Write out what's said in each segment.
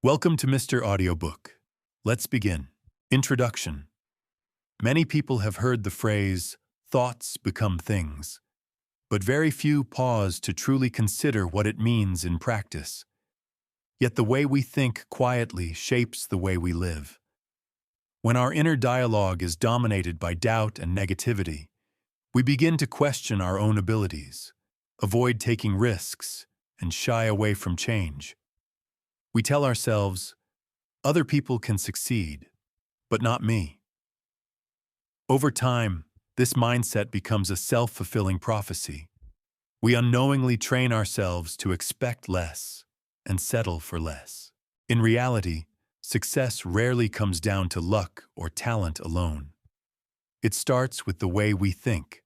Welcome to Mr. Audiobook. Let's begin. Introduction. Many people have heard the phrase, thoughts become things, but very few pause to truly consider what it means in practice. Yet the way we think quietly shapes the way we live. When our inner dialogue is dominated by doubt and negativity, we begin to question our own abilities, avoid taking risks, and shy away from change. We tell ourselves, other people can succeed, but not me. Over time, this mindset becomes a self-fulfilling prophecy. We unknowingly train ourselves to expect less and settle for less. In reality, success rarely comes down to luck or talent alone. It starts with the way we think.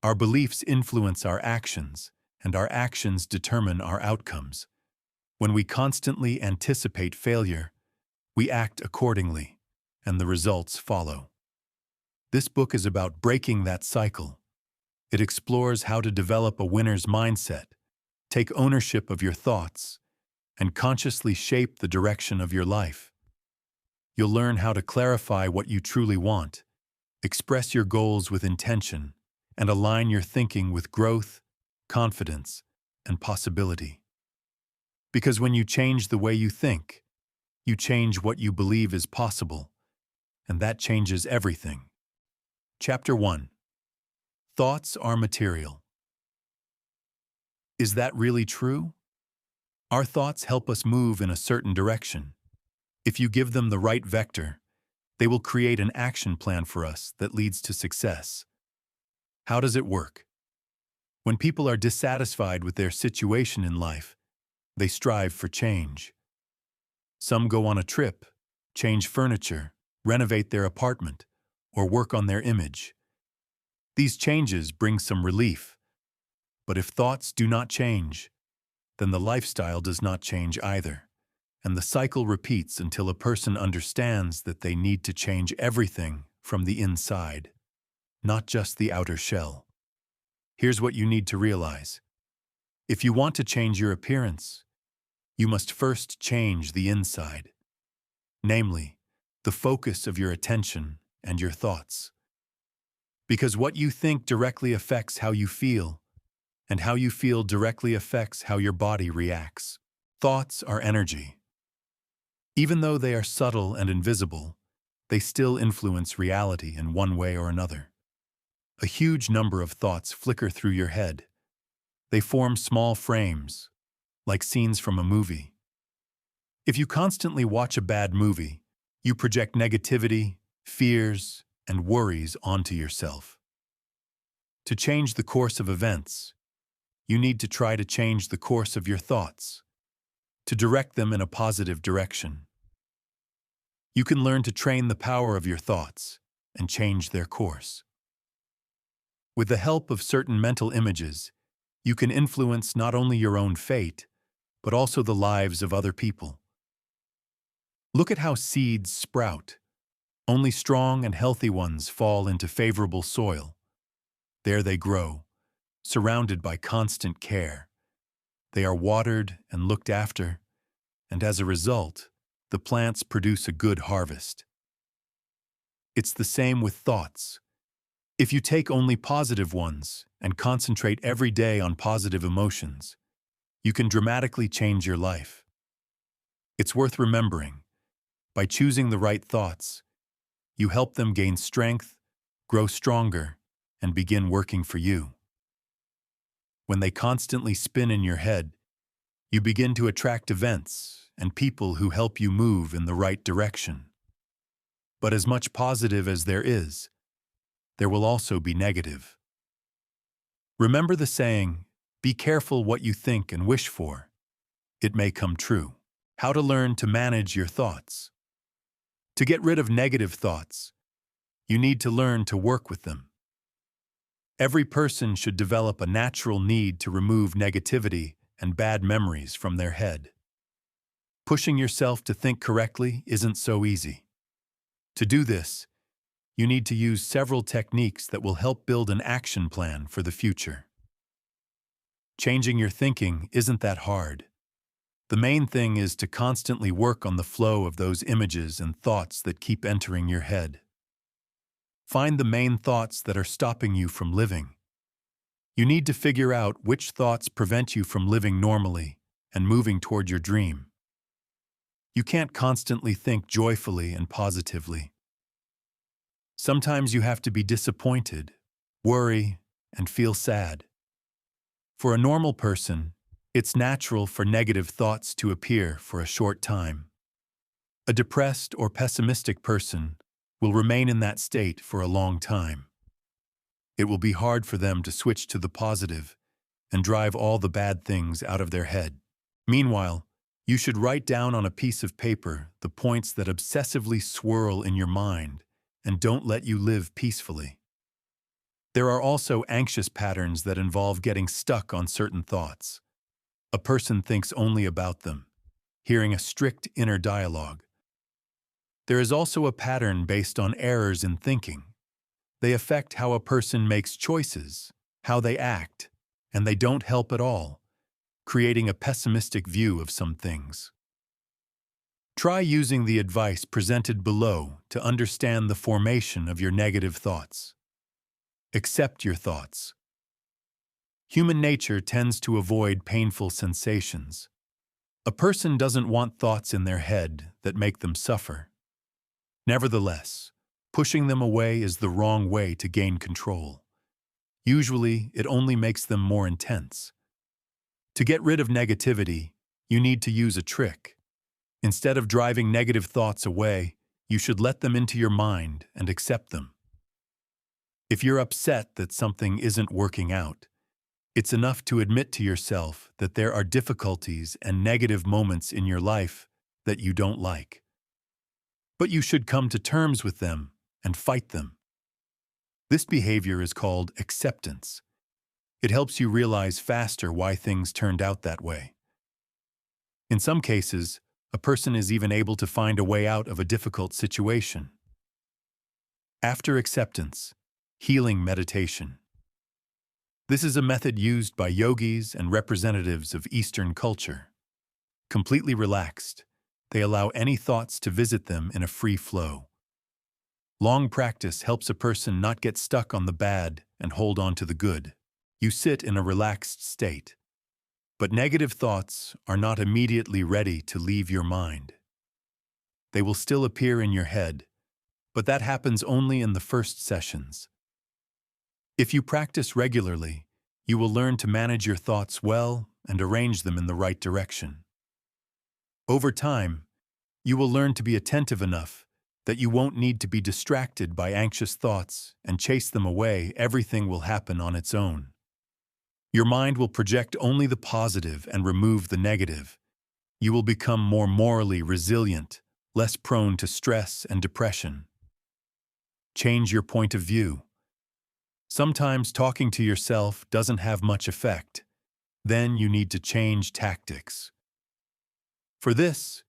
Our beliefs influence our actions, and our actions determine our outcomes. When we constantly anticipate failure, we act accordingly, and the results follow. This book is about breaking that cycle. It explores how to develop a winner's mindset, take ownership of your thoughts, and consciously shape the direction of your life. You'll learn how to clarify what you truly want, express your goals with intention, and align your thinking with growth, confidence, and possibility. Because when you change the way you think, you change what you believe is possible, and that changes everything. Chapter 1. Thoughts are material. Is that really true? Our thoughts help us move in a certain direction. If you give them the right vector, they will create an action plan for us that leads to success. How does it work? When people are dissatisfied with their situation in life, they strive for change. Some go on a trip, change furniture, renovate their apartment, or work on their image. These changes bring some relief. But if thoughts do not change, then the lifestyle does not change either, and the cycle repeats until a person understands that they need to change everything from the inside, not just the outer shell. Here's what you need to realize. If you want to change your appearance, you must first change the inside, namely, the focus of your attention and your thoughts. Because what you think directly affects how you feel, and how you feel directly affects how your body reacts. Thoughts are energy. Even though they are subtle and invisible, they still influence reality in one way or another. A huge number of thoughts flicker through your head. They form small frames, like scenes from a movie. If you constantly watch a bad movie, you project negativity, fears, and worries onto yourself. To change the course of events, you need to try to change the course of your thoughts, to direct them in a positive direction. You can learn to train the power of your thoughts and change their course. With the help of certain mental images, you can influence not only your own fate, but also the lives of other people. Look at how seeds sprout. Only strong and healthy ones fall into favorable soil. There they grow, surrounded by constant care. They are watered and looked after, and as a result, the plants produce a good harvest. It's the same with thoughts. If you take only positive ones and concentrate every day on positive emotions, you can dramatically change your life. It's worth remembering, by choosing the right thoughts, you help them gain strength, grow stronger, and begin working for you. When they constantly spin in your head, you begin to attract events and people who help you move in the right direction. But as much positive as there is, there will also be negative. Remember the saying, be careful what you think and wish for. It may come true. How to learn to manage your thoughts. To get rid of negative thoughts, you need to learn to work with them. Every person should develop a natural need to remove negativity and bad memories from their head. Pushing yourself to think correctly isn't so easy. To do this, you need to use several techniques that will help build an action plan for the future. Changing your thinking isn't that hard. The main thing is to constantly work on the flow of those images and thoughts that keep entering your head. Find the main thoughts that are stopping you from living. You need to figure out which thoughts prevent you from living normally and moving toward your dream. You can't constantly think joyfully and positively. Sometimes you have to be disappointed, worry, and feel sad. For a normal person, it's natural for negative thoughts to appear for a short time. A depressed or pessimistic person will remain in that state for a long time. It will be hard for them to switch to the positive and drive all the bad things out of their head. Meanwhile, you should write down on a piece of paper the points that obsessively swirl in your mind and don't let you live peacefully. There are also anxious patterns that involve getting stuck on certain thoughts. A person thinks only about them, hearing a strict inner dialogue. There is also a pattern based on errors in thinking. They affect how a person makes choices, how they act, and they don't help at all, creating a pessimistic view of some things. Try using the advice presented below to understand the formation of your negative thoughts. Accept your thoughts. Human nature tends to avoid painful sensations. A person doesn't want thoughts in their head that make them suffer. Nevertheless, pushing them away is the wrong way to gain control. Usually, it only makes them more intense. To get rid of negativity, you need to use a trick. Instead of driving negative thoughts away, you should let them into your mind and accept them. If you're upset that something isn't working out, it's enough to admit to yourself that there are difficulties and negative moments in your life that you don't like. But you should come to terms with them and fight them. This behavior is called acceptance. It helps you realize faster why things turned out that way. In some cases, a person is even able to find a way out of a difficult situation. After acceptance, healing meditation. This is a method used by yogis and representatives of Eastern culture. Completely relaxed, they allow any thoughts to visit them in a free flow. Long practice helps a person not get stuck on the bad and hold on to the good. You sit in a relaxed state. But negative thoughts are not immediately ready to leave your mind. They will still appear in your head, but that happens only in the first sessions. If you practice regularly, you will learn to manage your thoughts well and arrange them in the right direction. Over time, you will learn to be attentive enough that you won't need to be distracted by anxious thoughts and chase them away. Everything will happen on its own. Your mind will project only the positive and remove the negative. You will become more morally resilient, less prone to stress and depression. Change your point of view. Sometimes talking to yourself doesn't have much effect. Then you need to change tactics. For this,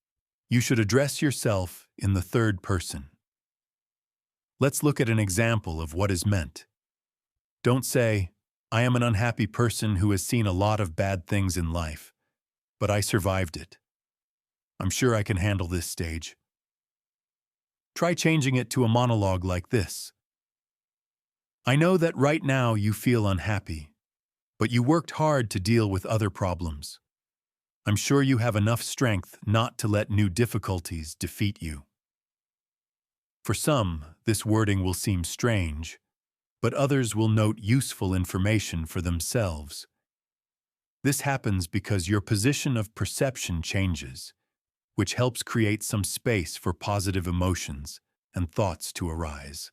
you should address yourself in the third person. Let's look at an example of what is meant. Don't say, "I am an unhappy person who has seen a lot of bad things in life, but I survived it. I'm sure I can handle this stage." Try changing it to a monologue like this. "I know that right now you feel unhappy, but you worked hard to deal with other problems. I'm sure you have enough strength not to let new difficulties defeat you." For some, this wording will seem strange, but others will note useful information for themselves. This happens because your position of perception changes, which helps create some space for positive emotions and thoughts to arise.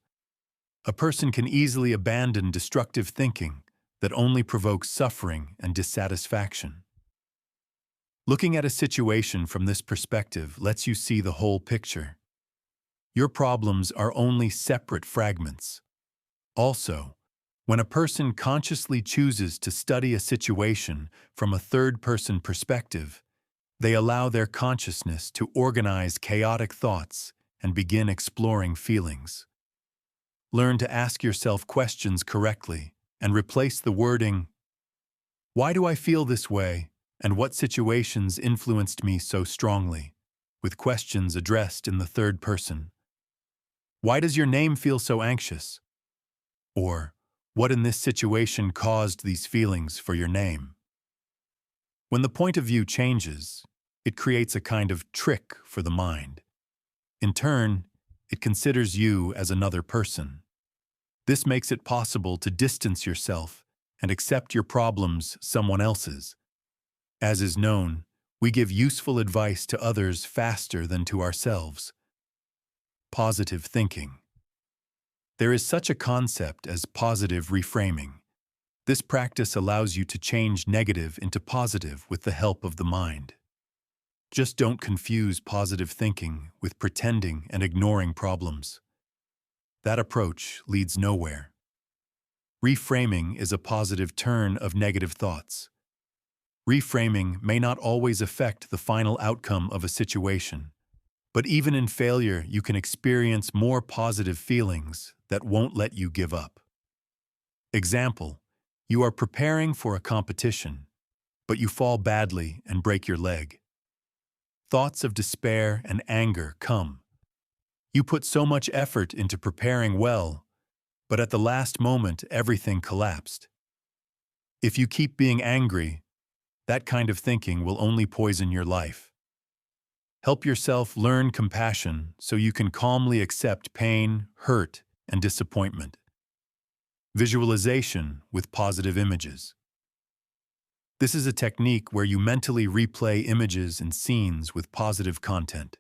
A person can easily abandon destructive thinking that only provokes suffering and dissatisfaction. Looking at a situation from this perspective lets you see the whole picture. Your problems are only separate fragments. Also, when a person consciously chooses to study a situation from a third-person perspective, they allow their consciousness to organize chaotic thoughts and begin exploring feelings. Learn to ask yourself questions correctly and replace the wording, "Why do I feel this way?" And what situations influenced me so strongly, with questions addressed in the third person. Why does your name feel so anxious? Or, what in this situation caused these feelings for your name? When the point of view changes, it creates a kind of trick for the mind. In turn, it considers you as another person. This makes it possible to distance yourself and accept your problems someone else's. As is known, we give useful advice to others faster than to ourselves. Positive thinking. There is such a concept as positive reframing. This practice allows you to change negative into positive with the help of the mind. Just don't confuse positive thinking with pretending and ignoring problems. That approach leads nowhere. Reframing is a positive turn of negative thoughts. Reframing may not always affect the final outcome of a situation, but even in failure, you can experience more positive feelings that won't let you give up. Example, you are preparing for a competition, but you fall badly and break your leg. Thoughts of despair and anger come. You put so much effort into preparing well, but at the last moment, everything collapsed. If you keep being angry, that kind of thinking will only poison your life. Help yourself learn compassion so you can calmly accept pain, hurt, and disappointment. Visualization with positive images. This is a technique where you mentally replay images and scenes with positive content.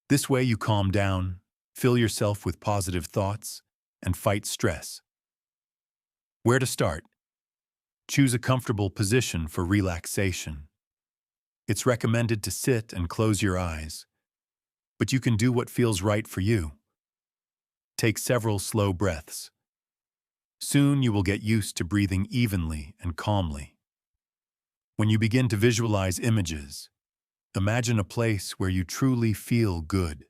This way you calm down, fill yourself with positive thoughts, and fight stress. Where to start? Choose a comfortable position for relaxation. It's recommended to sit and close your eyes, but you can do what feels right for you. Take several slow breaths. Soon you will get used to breathing evenly and calmly. When you begin to visualize images, imagine a place where you truly feel good.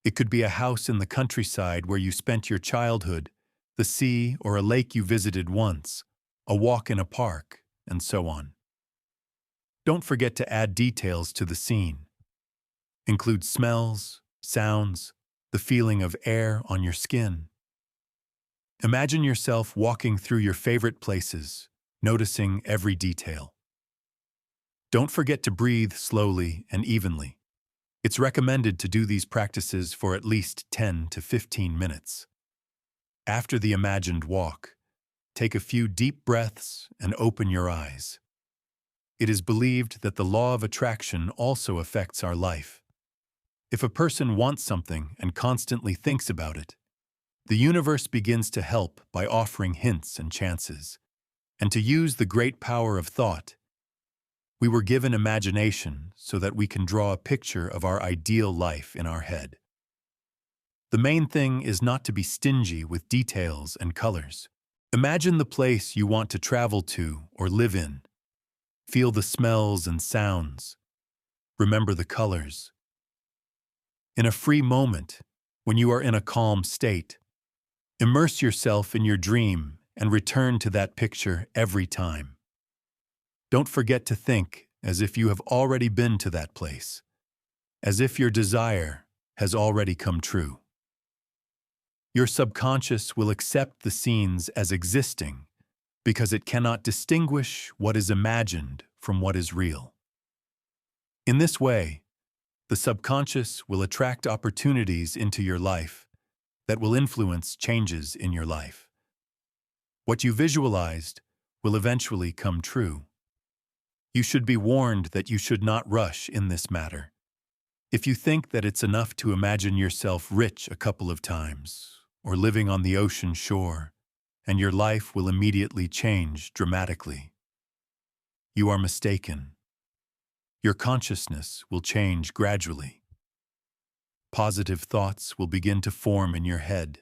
It could be a house in the countryside where you spent your childhood, the sea or a lake you visited once, a walk in a park, and so on. Don't forget to add details to the scene. Include smells, sounds, the feeling of air on your skin. Imagine yourself walking through your favorite places, noticing every detail. Don't forget to breathe slowly and evenly. It's recommended to do these practices for at least 10 to 15 minutes. After the imagined walk, take a few deep breaths and open your eyes. It is believed that the law of attraction also affects our life. If a person wants something and constantly thinks about it, the universe begins to help by offering hints and chances. And to use the great power of thought, we were given imagination so that we can draw a picture of our ideal life in our head. The main thing is not to be stingy with details and colors. Imagine the place you want to travel to or live in. Feel the smells and sounds. Remember the colors. In a free moment, when you are in a calm state, immerse yourself in your dream and return to that picture every time. Don't forget to think as if you have already been to that place, as if your desire has already come true. Your subconscious will accept the scenes as existing because it cannot distinguish what is imagined from what is real. In this way, the subconscious will attract opportunities into your life that will influence changes in your life. What you visualized will eventually come true. You should be warned that you should not rush in this matter. If you think that it's enough to imagine yourself rich a couple of times, or living on the ocean shore, and your life will immediately change dramatically, you are mistaken. Your consciousness will change gradually. Positive thoughts will begin to form in your head,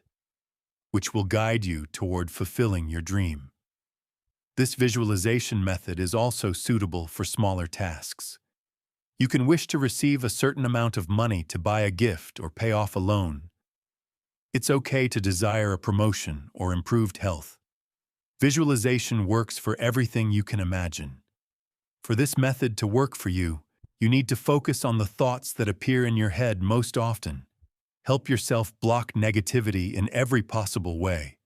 which will guide you toward fulfilling your dream. This visualization method is also suitable for smaller tasks. You can wish to receive a certain amount of money to buy a gift or pay off a loan. It's okay to desire a promotion or improved health. Visualization works for everything you can imagine. For this method to work for you, you need to focus on the thoughts that appear in your head most often. Help yourself block negativity in every possible way.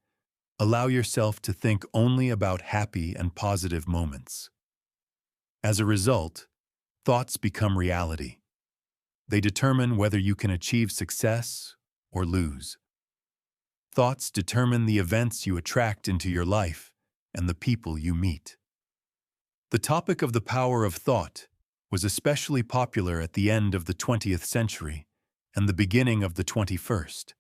Allow yourself to think only about happy and positive moments. As a result, thoughts become reality. They determine whether you can achieve success or lose. Thoughts determine the events you attract into your life and the people you meet. The topic of the power of thought was especially popular at the end of the 20th century and the beginning of the 21st.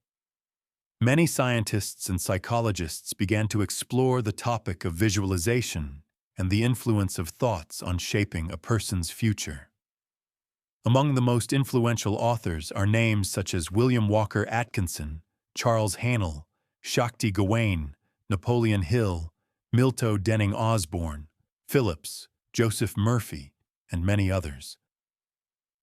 Many scientists and psychologists began to explore the topic of visualization and the influence of thoughts on shaping a person's future. Among the most influential authors are names such as William Walker Atkinson, Charles Haanel, Shakti Gawain, Napoleon Hill, Milto Denning Osborne, Phillips, Joseph Murphy, and many others.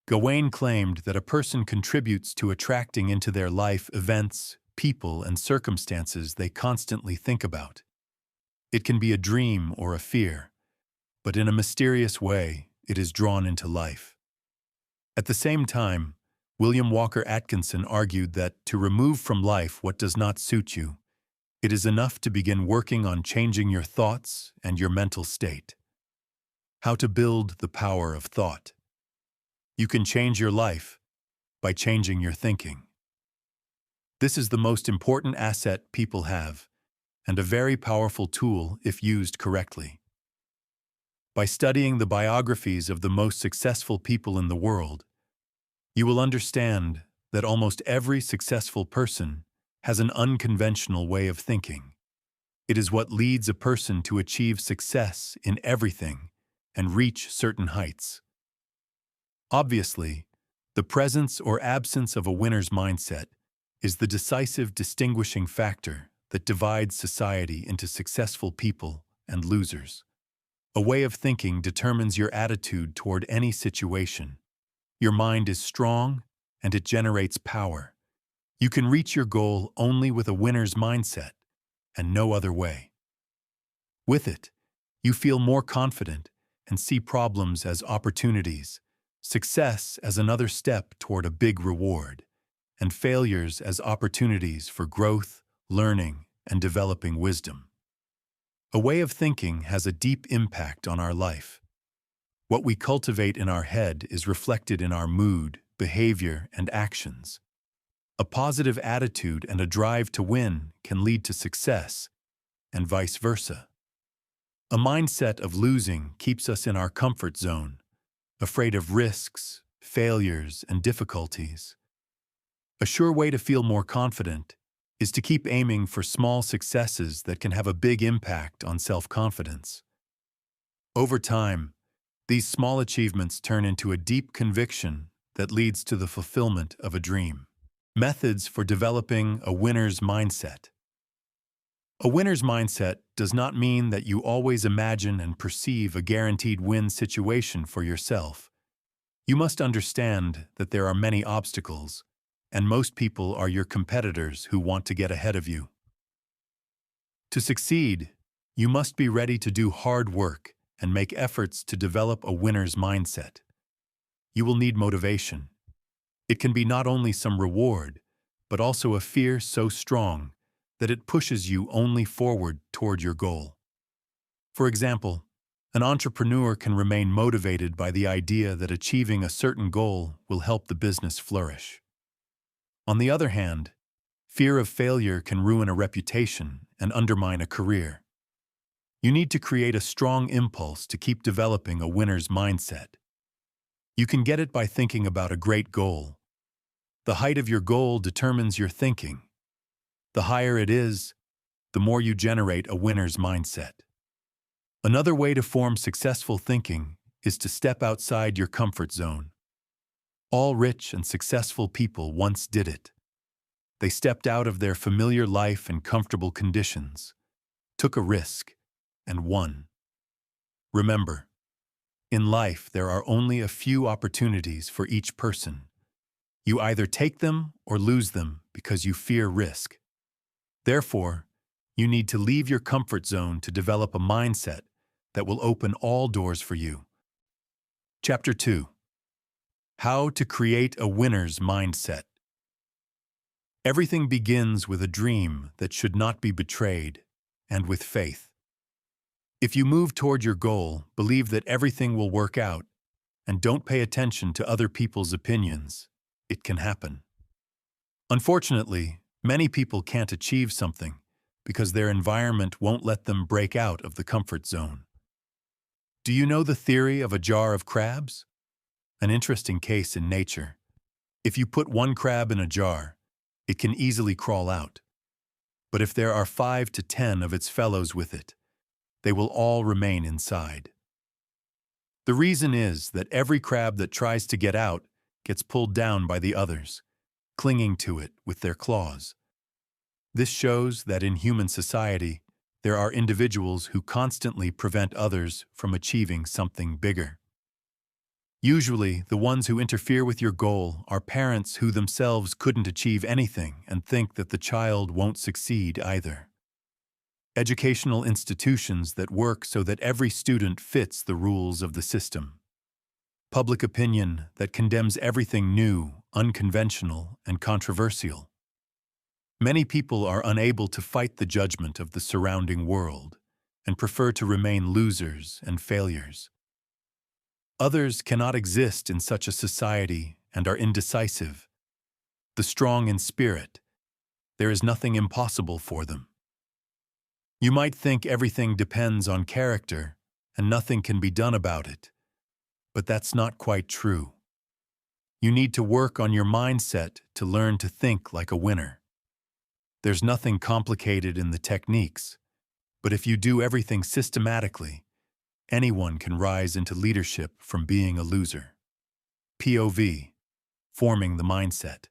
Gawain claimed that a person contributes to attracting into their life events, people, and circumstances they constantly think about. It can be a dream or a fear, but in a mysterious way, it is drawn into life. At the same time, William Walker Atkinson argued that to remove from life what does not suit you, it is enough to begin working on changing your thoughts and your mental state. How to build the power of thought. You can change your life by changing your thinking. This is the most important asset people have, and a very powerful tool if used correctly. By studying the biographies of the most successful people in the world, you will understand that almost every successful person has an unconventional way of thinking. It is what leads a person to achieve success in everything and reach certain heights. Obviously, the presence or absence of a winner's mindset is the decisive distinguishing factor that divides society into successful people and losers. A way of thinking determines your attitude toward any situation. Your mind is strong, and it generates power. You can reach your goal only with a winner's mindset, and no other way. With it, you feel more confident and see problems as opportunities, success as another step toward a big reward, and failures as opportunities for growth, learning, and developing wisdom. A way of thinking has a deep impact on our life. What we cultivate in our head is reflected in our mood, behavior, and actions. A positive attitude and a drive to win can lead to success, and vice versa. A mindset of losing keeps us in our comfort zone, afraid of risks, failures, and difficulties. A sure way to feel more confident is to keep aiming for small successes that can have a big impact on self-confidence. Over time, these small achievements turn into a deep conviction that leads to the fulfillment of a dream. Methods for developing a winner's mindset. A winner's mindset does not mean that you always imagine and perceive a guaranteed win situation for yourself. You must understand that there are many obstacles, and most people are your competitors who want to get ahead of you. To succeed, you must be ready to do hard work and make efforts to develop a winner's mindset. You will need motivation. It can be not only some reward, but also a fear so strong that it pushes you only forward toward your goal. For example, an entrepreneur can remain motivated by the idea that achieving a certain goal will help the business flourish. On the other hand, fear of failure can ruin a reputation and undermine a career. You need to create a strong impulse to keep developing a winner's mindset. You can get it by thinking about a great goal. The height of your goal determines your thinking. The higher it is, the more you generate a winner's mindset. Another way to form successful thinking is to step outside your comfort zone. All rich and successful people once did it. They stepped out of their familiar life and comfortable conditions, took a risk, and won. Remember, in life there are only a few opportunities for each person. You either take them or lose them because you fear risk. Therefore, you need to leave your comfort zone to develop a mindset that will open all doors for you. Chapter 2. How to Create a Winner's Mindset. Everything begins with a dream that should not be betrayed, and with faith. If you move toward your goal, believe that everything will work out, and don't pay attention to other people's opinions, it can happen. Unfortunately, many people can't achieve something because their environment won't let them break out of the comfort zone. Do you know the theory of a jar of crabs? An interesting case in nature. If you put one crab in a jar, it can easily crawl out. But if there are 5 to 10 of its fellows with it, they will all remain inside. The reason is that every crab that tries to get out gets pulled down by the others, clinging to it with their claws. This shows that in human society, there are individuals who constantly prevent others from achieving something bigger. Usually, the ones who interfere with your goal are parents who themselves couldn't achieve anything and think that the child won't succeed either. Educational institutions that work so that every student fits the rules of the system. Public opinion that condemns everything new, unconventional, and controversial. Many people are unable to fight the judgment of the surrounding world and prefer to remain losers and failures. Others cannot exist in such a society and are indecisive. The strong in spirit, there is nothing impossible for them. You might think everything depends on character and nothing can be done about it, but that's not quite true. You need to work on your mindset to learn to think like a winner. There's nothing complicated in the techniques, but if you do everything systematically, anyone can rise into leadership from being a loser. POV, forming the mindset.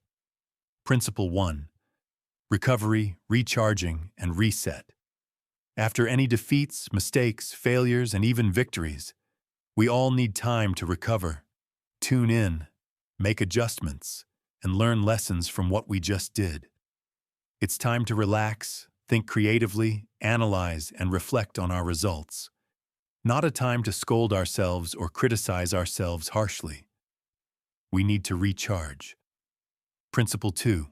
Principle 1. Recovery, recharging, and reset. After any defeats, mistakes, failures, and even victories, we all need time to recover, tune in, make adjustments, and learn lessons from what we just did. It's time to relax, think creatively, analyze, and reflect on our results. Not a time to scold ourselves or criticize ourselves harshly. We need to recharge. Principle 2.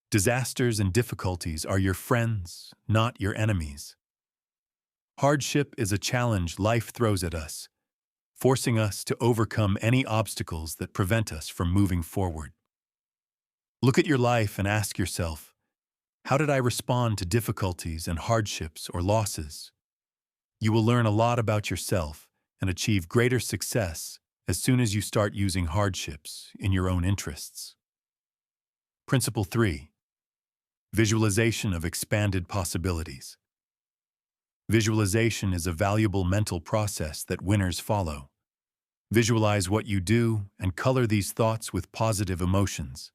Disasters and difficulties are your friends, not your enemies. Hardship is a challenge life throws at us, forcing us to overcome any obstacles that prevent us from moving forward. Look at your life and ask yourself, how did I respond to difficulties and hardships or losses? You will learn a lot about yourself and achieve greater success as soon as you start using hardships in your own interests. Principle 3. Visualization of expanded possibilities. Visualization is a valuable mental process that winners follow. Visualize what you do and color these thoughts with positive emotions.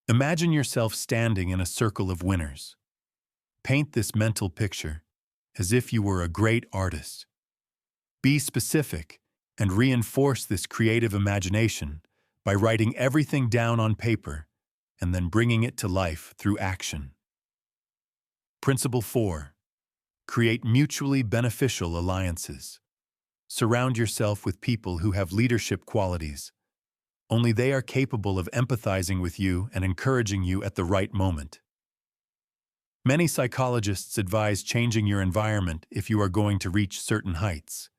Imagine yourself standing in a circle of winners. Paint this mental picture as if you were a great artist. Be specific and reinforce this creative imagination by writing everything down on paper and then bringing it to life through action. Principle 4. Create mutually beneficial alliances. Surround yourself with people who have leadership qualities. Only they are capable of empathizing with you and encouraging you at the right moment. Many psychologists advise changing your environment if you are going to reach certain heights.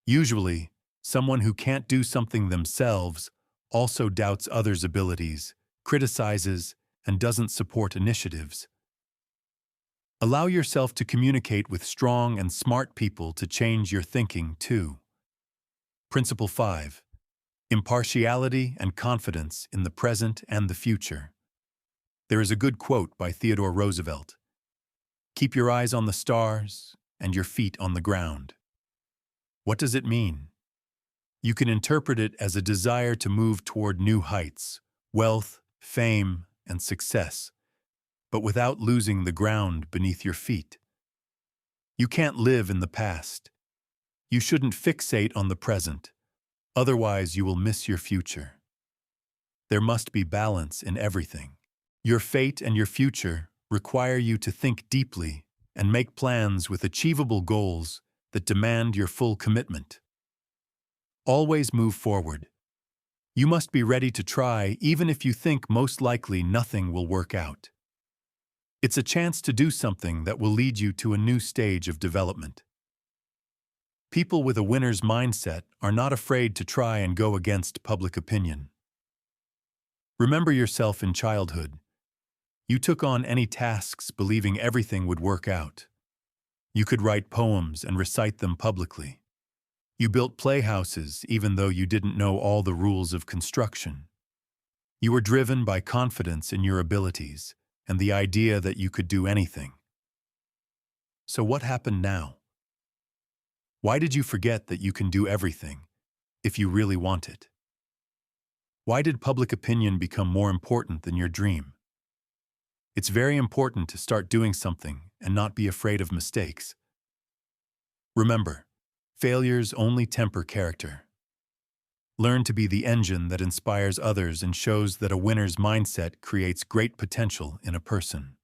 Usually, someone who can't do something themselves also doubts others' abilities, criticizes, and doesn't support initiatives. Allow yourself to communicate with strong and smart people to change your thinking too. Principle 5. Impartiality and confidence in the present and the future. There is a good quote by Theodore Roosevelt. Keep your eyes on the stars and your feet on the ground. What does it mean? You can interpret it as a desire to move toward new heights, wealth, fame, and success, but without losing the ground beneath your feet. You can't live in the past. You shouldn't fixate on the present, otherwise you will miss your future. There must be balance in everything. Your fate and your future require you to think deeply and make plans with achievable goals that demand your full commitment. Always move forward. You must be ready to try even if you think most likely nothing will work out. It's a chance to do something that will lead you to a new stage of development. People with a winner's mindset are not afraid to try and go against public opinion. Remember yourself in childhood. You took on any tasks believing everything would work out. You could write poems and recite them publicly. You built playhouses even though you didn't know all the rules of construction. You were driven by confidence in your abilities and the idea that you could do anything. So what happened now? Why did you forget that you can do everything if you really want it? Why did public opinion become more important than your dream? It's very important to start doing something and not be afraid of mistakes. Remember, failures only temper character. Learn to be the engine that inspires others and shows that a winner's mindset creates great potential in a person.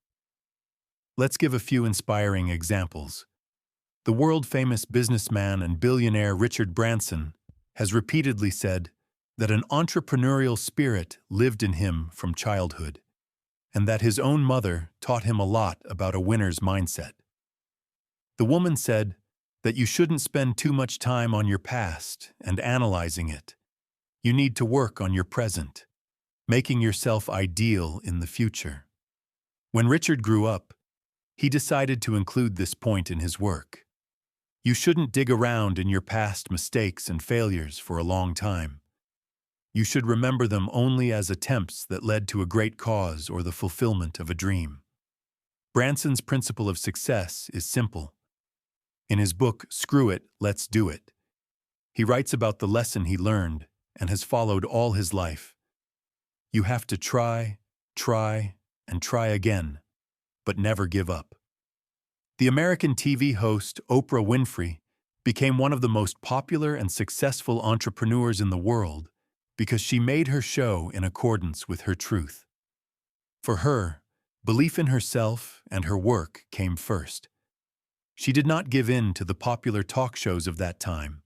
Let's give a few inspiring examples. The world-famous businessman and billionaire Richard Branson has repeatedly said that an entrepreneurial spirit lived in him from childhood, and that his own mother taught him a lot about a winner's mindset. The woman said that you shouldn't spend too much time on your past and analyzing it. You need to work on your present, making yourself ideal in the future. When Richard grew up, he decided to include this point in his work. You shouldn't dig around in your past mistakes and failures for a long time. You should remember them only as attempts that led to a great cause or the fulfillment of a dream. Branson's principle of success is simple. In his book, Screw It, Let's Do It, he writes about the lesson he learned and has followed all his life. You have to try, and try again, but never give up. The American TV host Oprah Winfrey became one of the most popular and successful entrepreneurs in the world because she made her show in accordance with her truth. For her, belief in herself and her work came first. She did not give in to the popular talk shows of that time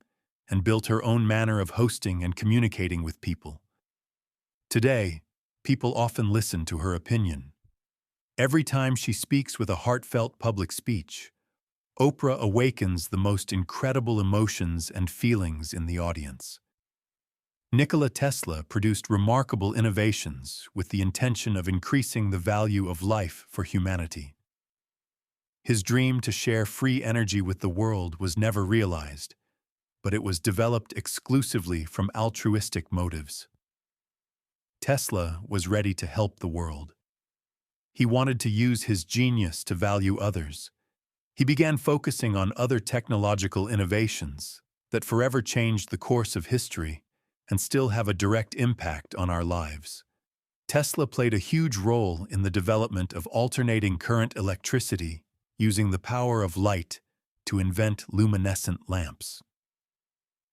and built her own manner of hosting and communicating with people. Today, people often listen to her opinion. Every time she speaks with a heartfelt public speech, Oprah awakens the most incredible emotions and feelings in the audience. Nikola Tesla produced remarkable innovations with the intention of increasing the value of life for humanity. His dream to share free energy with the world was never realized, but it was developed exclusively from altruistic motives. Tesla was ready to help the world. He wanted to use his genius to value others. He began focusing on other technological innovations that forever changed the course of history and still have a direct impact on our lives. Tesla played a huge role in the development of alternating current electricity using the power of light to invent luminescent lamps.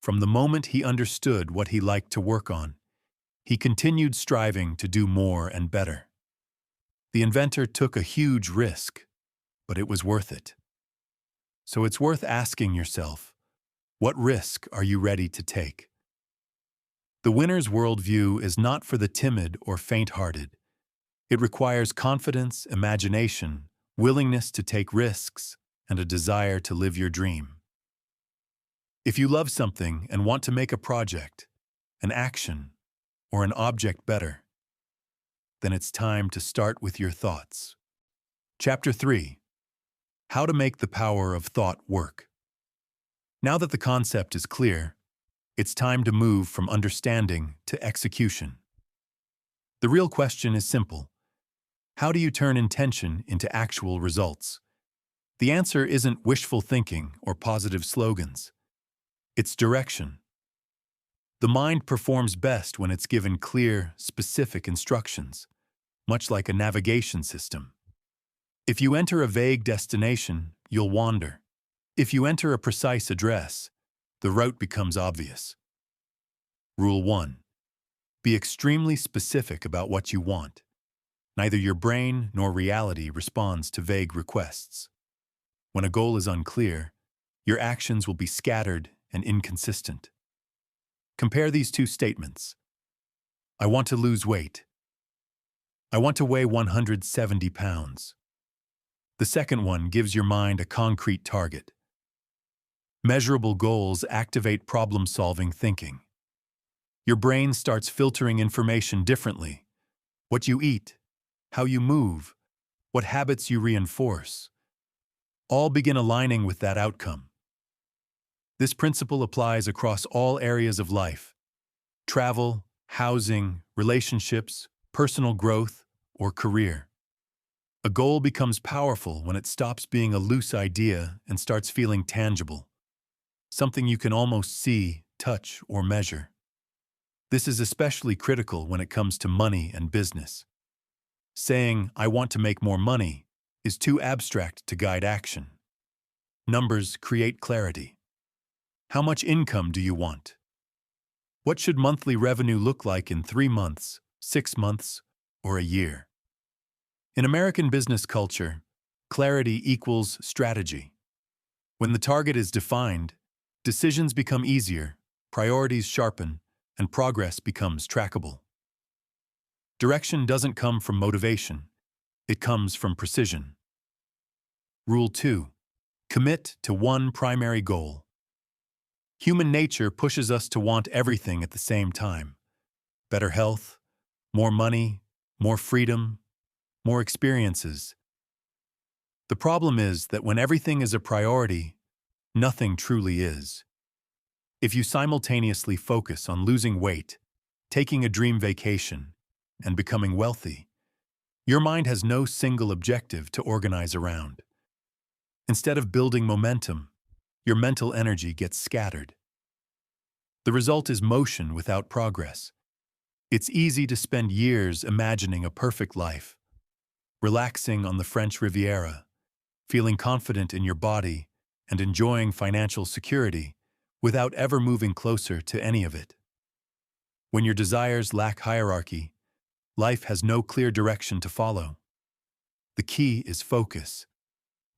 From the moment he understood what he liked to work on, he continued striving to do more and better. The inventor took a huge risk, but it was worth it. So it's worth asking yourself, what risk are you ready to take? The winner's worldview is not for the timid or faint-hearted. It requires confidence, imagination, willingness to take risks, and a desire to live your dream. If you love something and want to make a project, an action, or an object better, then it's time to start with your thoughts. Chapter 3. How to make the power of thought work. Now that the concept is clear, it's time to move from understanding to execution. The real question is simple. How do you turn intention into actual results? The answer isn't wishful thinking or positive slogans. It's direction. The mind performs best when it's given clear, specific instructions, much like a navigation system. If you enter a vague destination, you'll wander. If you enter a precise address, the route becomes obvious. Rule 1. Be extremely specific about what you want. Neither your brain nor reality responds to vague requests. When a goal is unclear, your actions will be scattered and inconsistent. Compare these two statements. I want to lose weight. I want to weigh 170 pounds. The second one gives your mind a concrete target. Measurable goals activate problem-solving thinking. Your brain starts filtering information differently. What you eat, how you move, what habits you reinforce, all begin aligning with that outcome. This principle applies across all areas of life: travel, housing, relationships, personal growth, or career. A goal becomes powerful when it stops being a loose idea and starts feeling tangible, something you can almost see, touch, or measure. This is especially critical when it comes to money and business. Saying, "I want to make more money," is too abstract to guide action. Numbers create clarity. How much income do you want? What should monthly revenue look like in 3 months, 6 months, or a year? In American business culture, clarity equals strategy. When the target is defined, decisions become easier, priorities sharpen, and progress becomes trackable. Direction doesn't come from motivation, it comes from precision. Rule 2. Commit to one primary goal. Human nature pushes us to want everything at the same time. Better health, more money, more freedom, more experiences. The problem is that when everything is a priority, nothing truly is. If you simultaneously focus on losing weight, taking a dream vacation, and becoming wealthy, your mind has no single objective to organize around. Instead of building momentum, your mental energy gets scattered. The result is motion without progress. It's easy to spend years imagining a perfect life, relaxing on the French Riviera, feeling confident in your body, and enjoying financial security without ever moving closer to any of it. When your desires lack hierarchy, life has no clear direction to follow. The key is focus.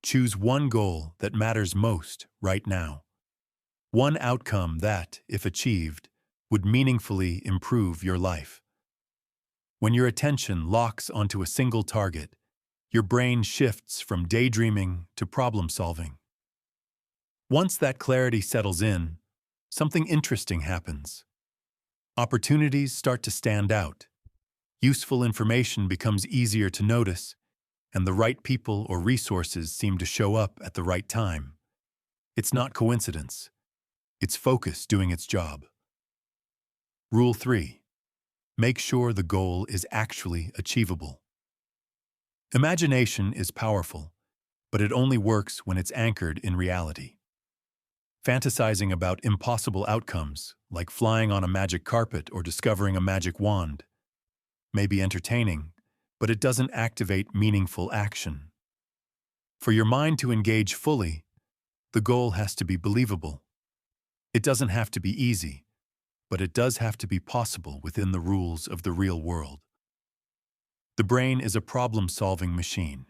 Choose one goal that matters most right now. One outcome that, if achieved, would meaningfully improve your life. When your attention locks onto a single target, your brain shifts from daydreaming to problem-solving. Once that clarity settles in, something interesting happens. Opportunities start to stand out. Useful information becomes easier to notice, and the right people or resources seem to show up at the right time. It's not coincidence. It's focus doing its job. Rule 3. Make sure the goal is actually achievable. Imagination is powerful, but it only works when it's anchored in reality. Fantasizing about impossible outcomes, like flying on a magic carpet or discovering a magic wand, may be entertaining, but it doesn't activate meaningful action. For your mind to engage fully, the goal has to be believable. It doesn't have to be easy, but it does have to be possible within the rules of the real world. The brain is a problem-solving machine.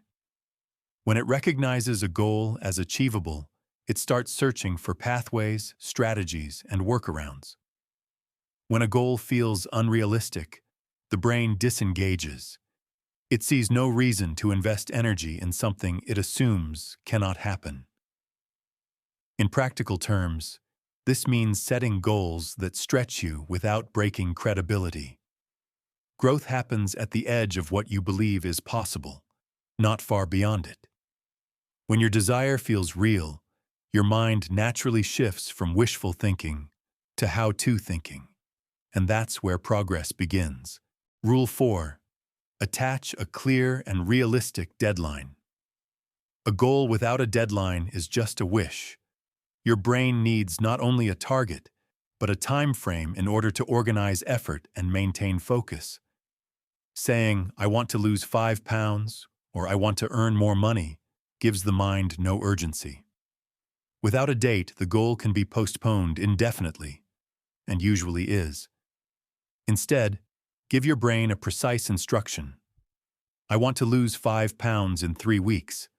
When it recognizes a goal as achievable, it starts searching for pathways, strategies, and workarounds. When a goal feels unrealistic, the brain disengages. It sees no reason to invest energy in something it assumes cannot happen. In practical terms, this means setting goals that stretch you without breaking credibility. Growth happens at the edge of what you believe is possible, not far beyond it. When your desire feels real, your mind naturally shifts from wishful thinking to how-to thinking, and that's where progress begins. Rule 4. Attach a clear and realistic deadline. A goal without a deadline is just a wish. Your brain needs not only a target, but a time frame in order to organize effort and maintain focus. Saying, "I want to lose 5 pounds," or "I want to earn more money," gives the mind no urgency. Without a date, the goal can be postponed indefinitely, and usually is. Instead, give your brain a precise instruction. I want to lose 5 pounds in 3 weeks.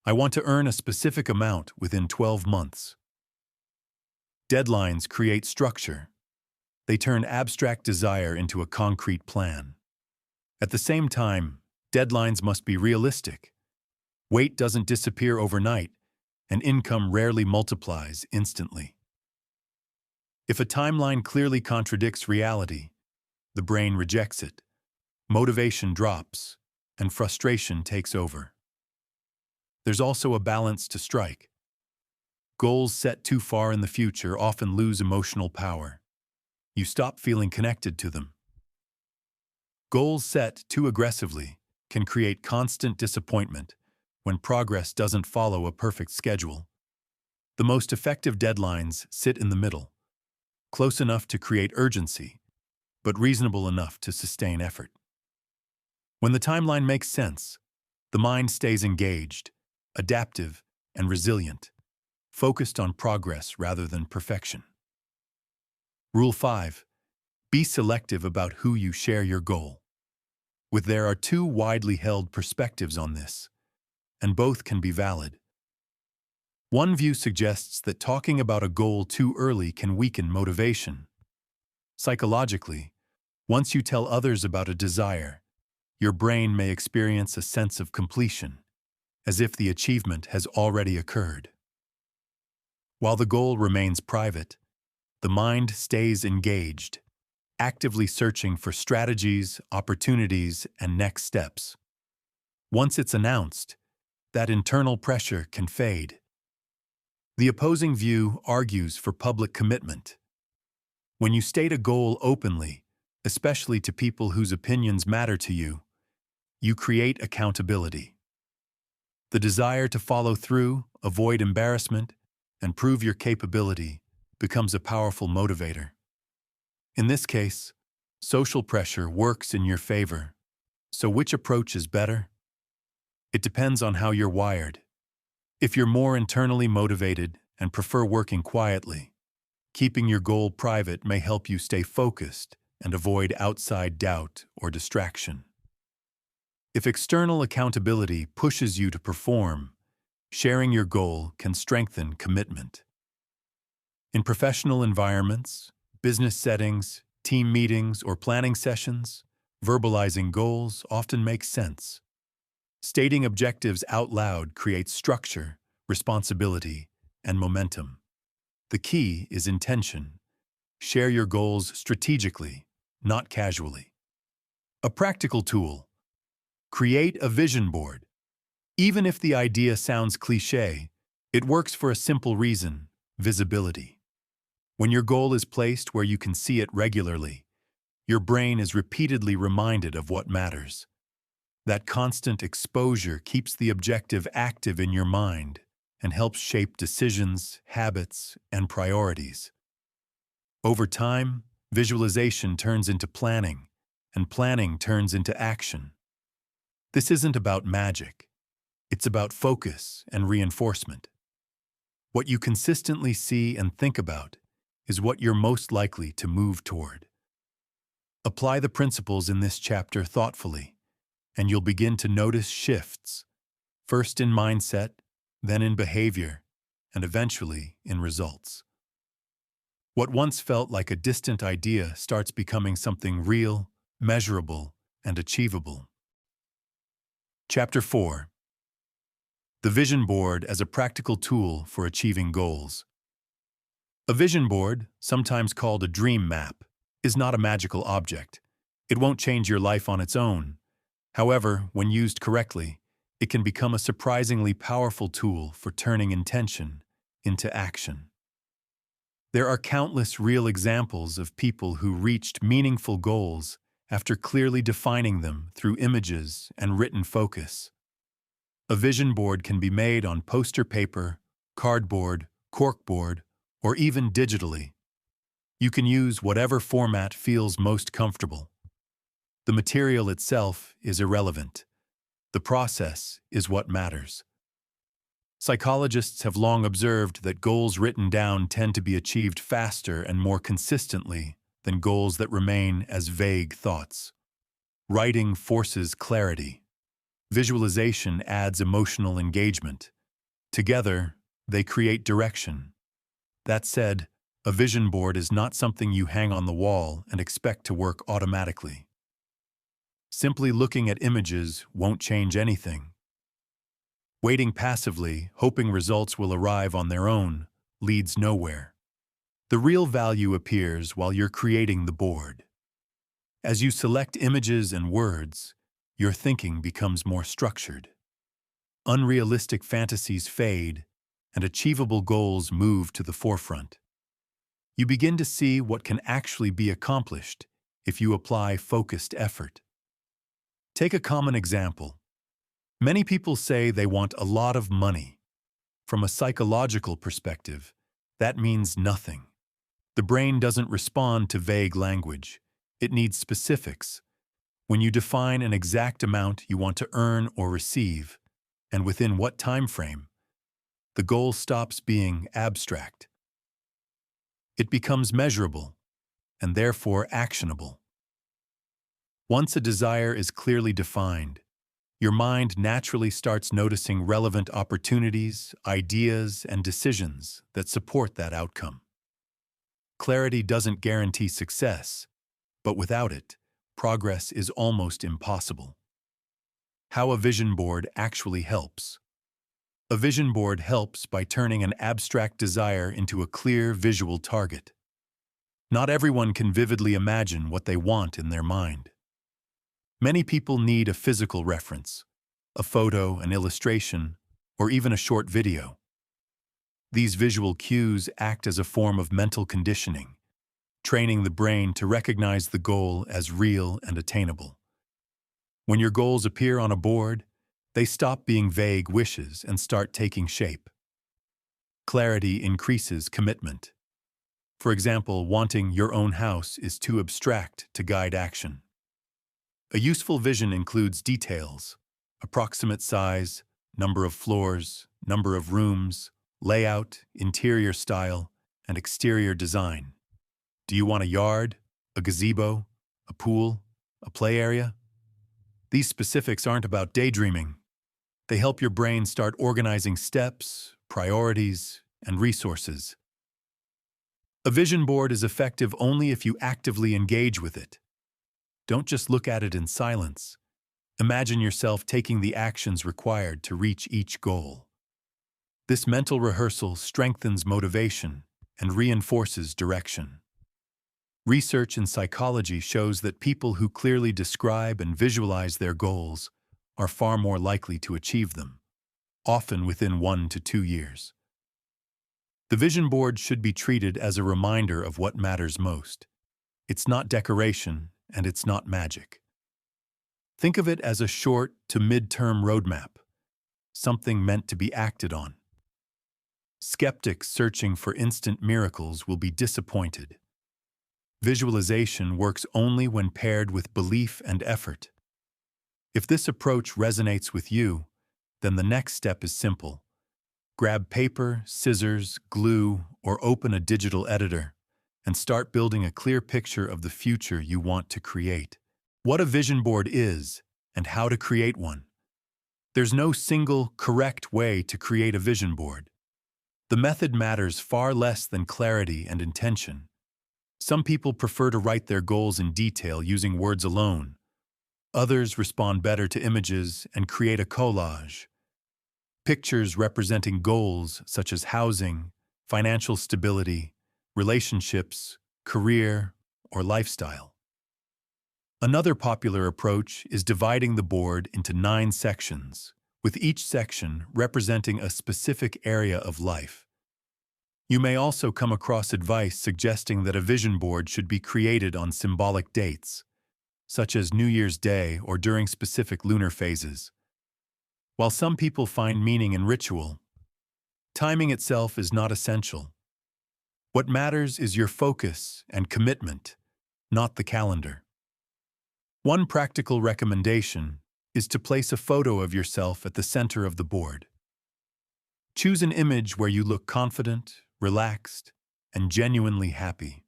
I want to earn a specific amount within 12 months. Deadlines create structure. They turn abstract desire into a concrete plan. At the same time, deadlines must be realistic. Weight doesn't disappear overnight, and income rarely multiplies instantly. If a timeline clearly contradicts reality, the brain rejects it, motivation drops, and frustration takes over. There's also a balance to strike. Goals set too far in the future often lose emotional power. You stop feeling connected to them. Goals set too aggressively can create constant disappointment when progress doesn't follow a perfect schedule. The most effective deadlines sit in the middle, close enough to create urgency, but reasonable enough to sustain effort. When the timeline makes sense, the mind stays engaged, adaptive, and resilient, focused on progress rather than perfection. Rule 5. Be selective about who you share your goal with. There are two widely held perspectives on this, and both can be valid. One view suggests that talking about a goal too early can weaken motivation. Psychologically, once you tell others about a desire, your brain may experience a sense of completion, as if the achievement has already occurred. While the goal remains private, the mind stays engaged, actively searching for strategies, opportunities, and next steps. Once it's announced, that internal pressure can fade. The opposing view argues for public commitment. When you state a goal openly, especially to people whose opinions matter to you, you create accountability. The desire to follow through, avoid embarrassment, and prove your capability becomes a powerful motivator. In this case, social pressure works in your favor. So which approach is better? It depends on how you're wired. If you're more internally motivated and prefer working quietly, keeping your goal private may help you stay focused and avoid outside doubt or distraction. If external accountability pushes you to perform, sharing your goal can strengthen commitment. In professional environments, business settings, team meetings, or planning sessions, verbalizing goals often makes sense. Stating objectives out loud creates structure, responsibility, and momentum. The key is intention. Share your goals strategically, not casually. A practical tool. Create a vision board. Even if the idea sounds cliché, it works for a simple reason: visibility. When your goal is placed where you can see it regularly, your brain is repeatedly reminded of what matters. That constant exposure keeps the objective active in your mind and helps shape decisions, habits, and priorities. Over time, visualization turns into planning, and planning turns into action. This isn't about magic. It's about focus and reinforcement. What you consistently see and think about is what you're most likely to move toward. Apply the principles in this chapter thoughtfully, and you'll begin to notice shifts, first in mindset, then in behavior, and eventually in results. What once felt like a distant idea starts becoming something real, measurable, and achievable. Chapter 4. The Vision Board as a Practical Tool for Achieving Goals. A vision board, sometimes called a dream map, is not a magical object. It won't change your life on its own. However, when used correctly, it can become a surprisingly powerful tool for turning intention into action. There are countless real examples of people who reached meaningful goals after clearly defining them through images and written focus. A vision board can be made on poster paper, cardboard, corkboard, or even digitally. You can use whatever format feels most comfortable. The material itself is irrelevant. The process is what matters. Psychologists have long observed that goals written down tend to be achieved faster and more consistently than goals that remain as vague thoughts. Writing forces clarity. Visualization adds emotional engagement. Together, they create direction. That said, A vision board is not something you hang on the wall and expect to work automatically. Simply looking at images won't change anything. Waiting passively, hoping results will arrive on their own, leads nowhere. The real value appears while you're creating the board. As you select images and words, your thinking becomes more structured. Unrealistic fantasies fade, and achievable goals move to the forefront. You begin to see what can actually be accomplished if you apply focused effort. Take a common example. Many people say they want a lot of money. From a psychological perspective, that means nothing. The brain doesn't respond to vague language. It needs specifics. When you define an exact amount you want to earn or receive, and within what time frame, the goal stops being abstract. It becomes measurable, and therefore actionable. Once a desire is clearly defined, your mind naturally starts noticing relevant opportunities, ideas, and decisions that support that outcome. Clarity doesn't guarantee success, but without it, progress is almost impossible. How a vision board actually helps. A vision board helps by turning an abstract desire into a clear visual target. Not everyone can vividly imagine what they want in their mind. Many people need a physical reference, a photo, an illustration, or even a short video. These visual cues act as a form of mental conditioning, training the brain to recognize the goal as real and attainable. When your goals appear on a board, they stop being vague wishes and start taking shape. Clarity increases commitment. For example, wanting your own house is too abstract to guide action. A useful vision includes details: approximate size, number of floors, number of rooms, layout, interior style, and exterior design. Do you want a yard, a gazebo, a pool, a play area? These specifics aren't about daydreaming. They help your brain start organizing steps, priorities, and resources. A vision board is effective only if you actively engage with it. Don't just look at it in silence. Imagine yourself taking the actions required to reach each goal. This mental rehearsal strengthens motivation and reinforces direction. Research in psychology shows that people who clearly describe and visualize their goals are far more likely to achieve them, often within 1 to 2 years. The vision board should be treated as a reminder of what matters most. It's not decoration, and it's not magic. Think of it as a short to mid-term roadmap, something meant to be acted on. Skeptics searching for instant miracles will be disappointed. Visualization works only when paired with belief and effort. If this approach resonates with you, then the next step is simple. Grab paper, scissors, glue, or open a digital editor and start building a clear picture of the future you want to create. What a vision board is and how to create one. There's no single, correct way to create a vision board. The method matters far less than clarity and intention. Some people prefer to write their goals in detail using words alone. Others respond better to images and create a collage. Pictures representing goals such as housing, financial stability, relationships, career, or lifestyle. Another popular approach is dividing the board into 9 sections, with each section representing a specific area of life. You may also come across advice suggesting that a vision board should be created on symbolic dates, such as New Year's Day or during specific lunar phases. While some people find meaning in ritual, timing itself is not essential. What matters is your focus and commitment, not the calendar. One practical recommendation is to place a photo of yourself at the center of the board. Choose an image where you look confident, relaxed, and genuinely happy.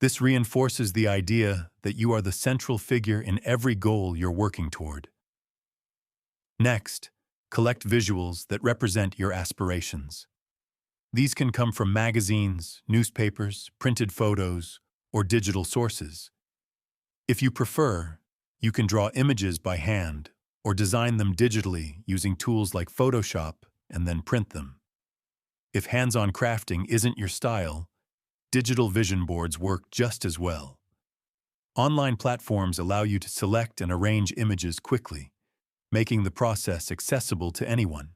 This reinforces the idea that you are the central figure in every goal you're working toward. Next, collect visuals that represent your aspirations. These can come from magazines, newspapers, printed photos, or digital sources. If you prefer, you can draw images by hand or design them digitally using tools like Photoshop and then print them. If hands-on crafting isn't your style, digital vision boards work just as well. Online platforms allow you to select and arrange images quickly, making the process accessible to anyone.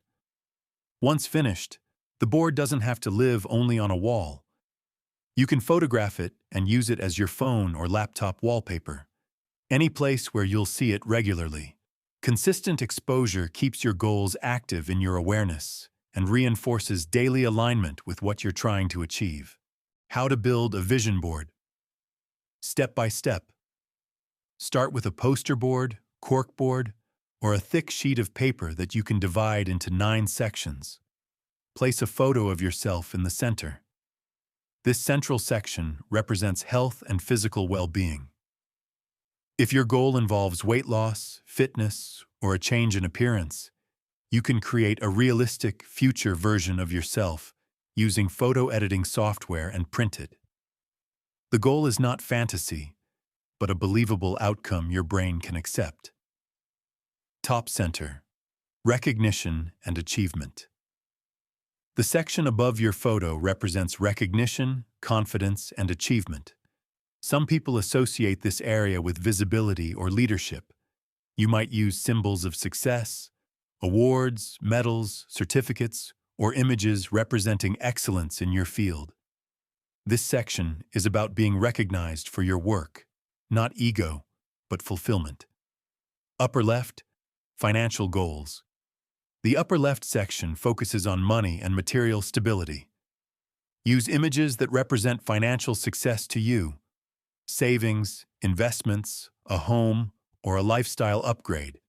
Once finished, the board doesn't have to live only on a wall. You can photograph it and use it as your phone or laptop wallpaper, any place where you'll see it regularly. Consistent exposure keeps your goals active in your awareness and reinforces daily alignment with what you're trying to achieve. How to build a vision board. Step by step. Start with a poster board, corkboard, or a thick sheet of paper that you can divide into 9 sections. Place a photo of yourself in the center. This central section represents health and physical well-being. If your goal involves weight loss, fitness, or a change in appearance, you can create a realistic future version of yourself using photo editing software and print it. The goal is not fantasy, but a believable outcome your brain can accept. Top center. Recognition and achievement. The section above your photo represents recognition, confidence, and achievement. Some people associate this area with visibility or leadership. You might use symbols of success, awards, medals, certificates, or images representing excellence in your field. This section is about being recognized for your work, not ego, but fulfillment. Upper left, financial goals. The upper left section focuses on money and material stability. Use images that represent financial success to you: savings, investments, a home, or a lifestyle upgrade.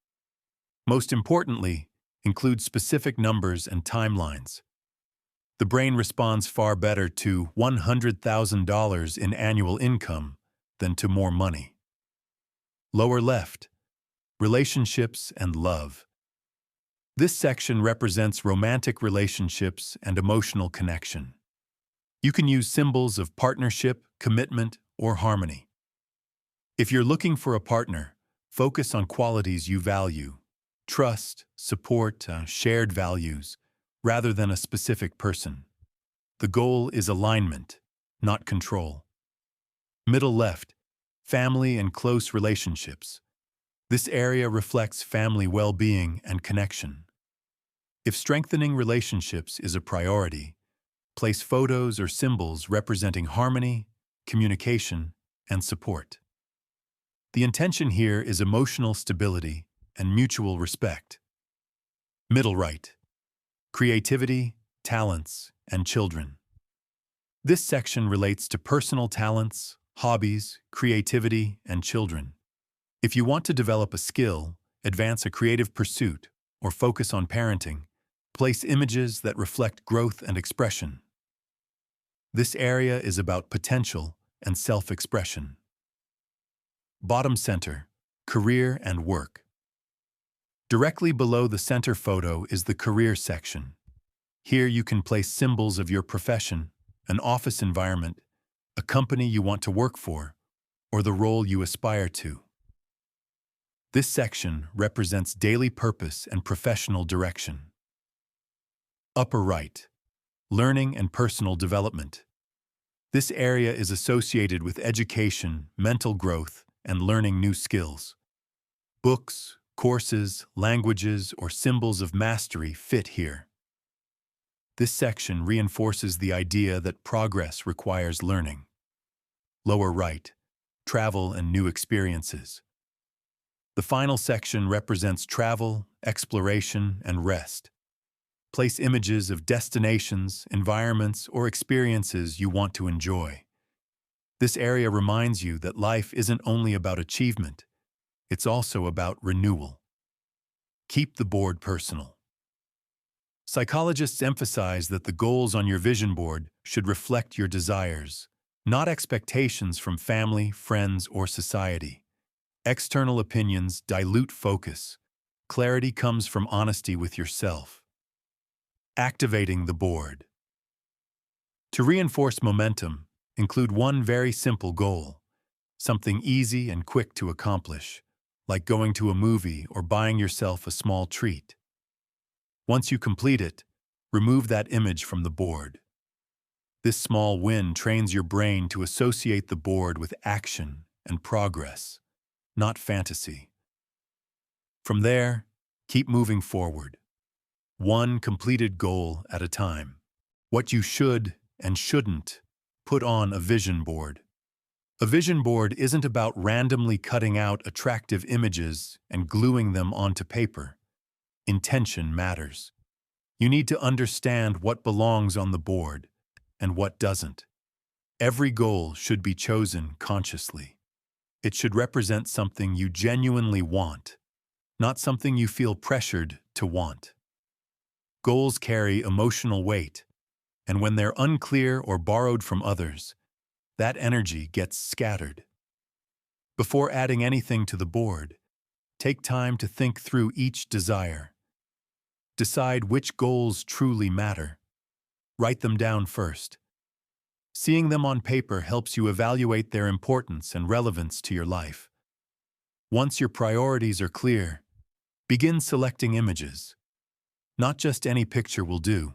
Most importantly, include specific numbers and timelines. The brain responds far better to $100,000 in annual income than to more money. Lower left, relationships and love. This section represents romantic relationships and emotional connection. You can use symbols of partnership, commitment, or harmony. If you're looking for a partner, focus on qualities you value: trust, support, shared values, rather than a specific person. The goal is alignment, not control. Middle left, family and close relationships. This area reflects family well-being and connection. If strengthening relationships is a priority, place photos or symbols representing harmony, communication, and support. The intention here is emotional stability and mutual respect. Middle right, creativity, talents, and children. This section relates to personal talents, hobbies, creativity, and children. If you want to develop a skill, advance a creative pursuit, or focus on parenting, place images that reflect growth and expression. This area is about potential and self-expression. Bottom center, career and work. Directly below the center photo is the career section. Here you can place symbols of your profession, an office environment, a company you want to work for, or the role you aspire to. This section represents daily purpose and professional direction. Upper right, learning and personal development. This area is associated with education, mental growth, and learning new skills. Books, courses, languages, or symbols of mastery fit here. This section reinforces the idea that progress requires learning. Lower right, travel and new experiences. The final section represents travel, exploration, and rest. Place images of destinations, environments, or experiences you want to enjoy. This area reminds you that life isn't only about achievement, it's also about renewal. Keep the board personal. Psychologists emphasize that the goals on your vision board should reflect your desires, not expectations from family, friends, or society. External opinions dilute focus. Clarity comes from honesty with yourself. Activating the board. To reinforce momentum, include one very simple goal, something easy and quick to accomplish, like going to a movie or buying yourself a small treat. Once you complete it, remove that image from the board. This small win trains your brain to associate the board with action and progress, not fantasy. From there, keep moving forward, one completed goal at a time. What you should and shouldn't put on a vision board. A vision board isn't about randomly cutting out attractive images and gluing them onto paper. Intention matters. You need to understand what belongs on the board and what doesn't. Every goal should be chosen consciously. It should represent something you genuinely want, not something you feel pressured to want. Goals carry emotional weight, and when they're unclear or borrowed from others, that energy gets scattered. Before adding anything to the board, take time to think through each desire. Decide which goals truly matter. Write them down first. Seeing them on paper helps you evaluate their importance and relevance to your life. Once your priorities are clear, begin selecting images. Not just any picture will do.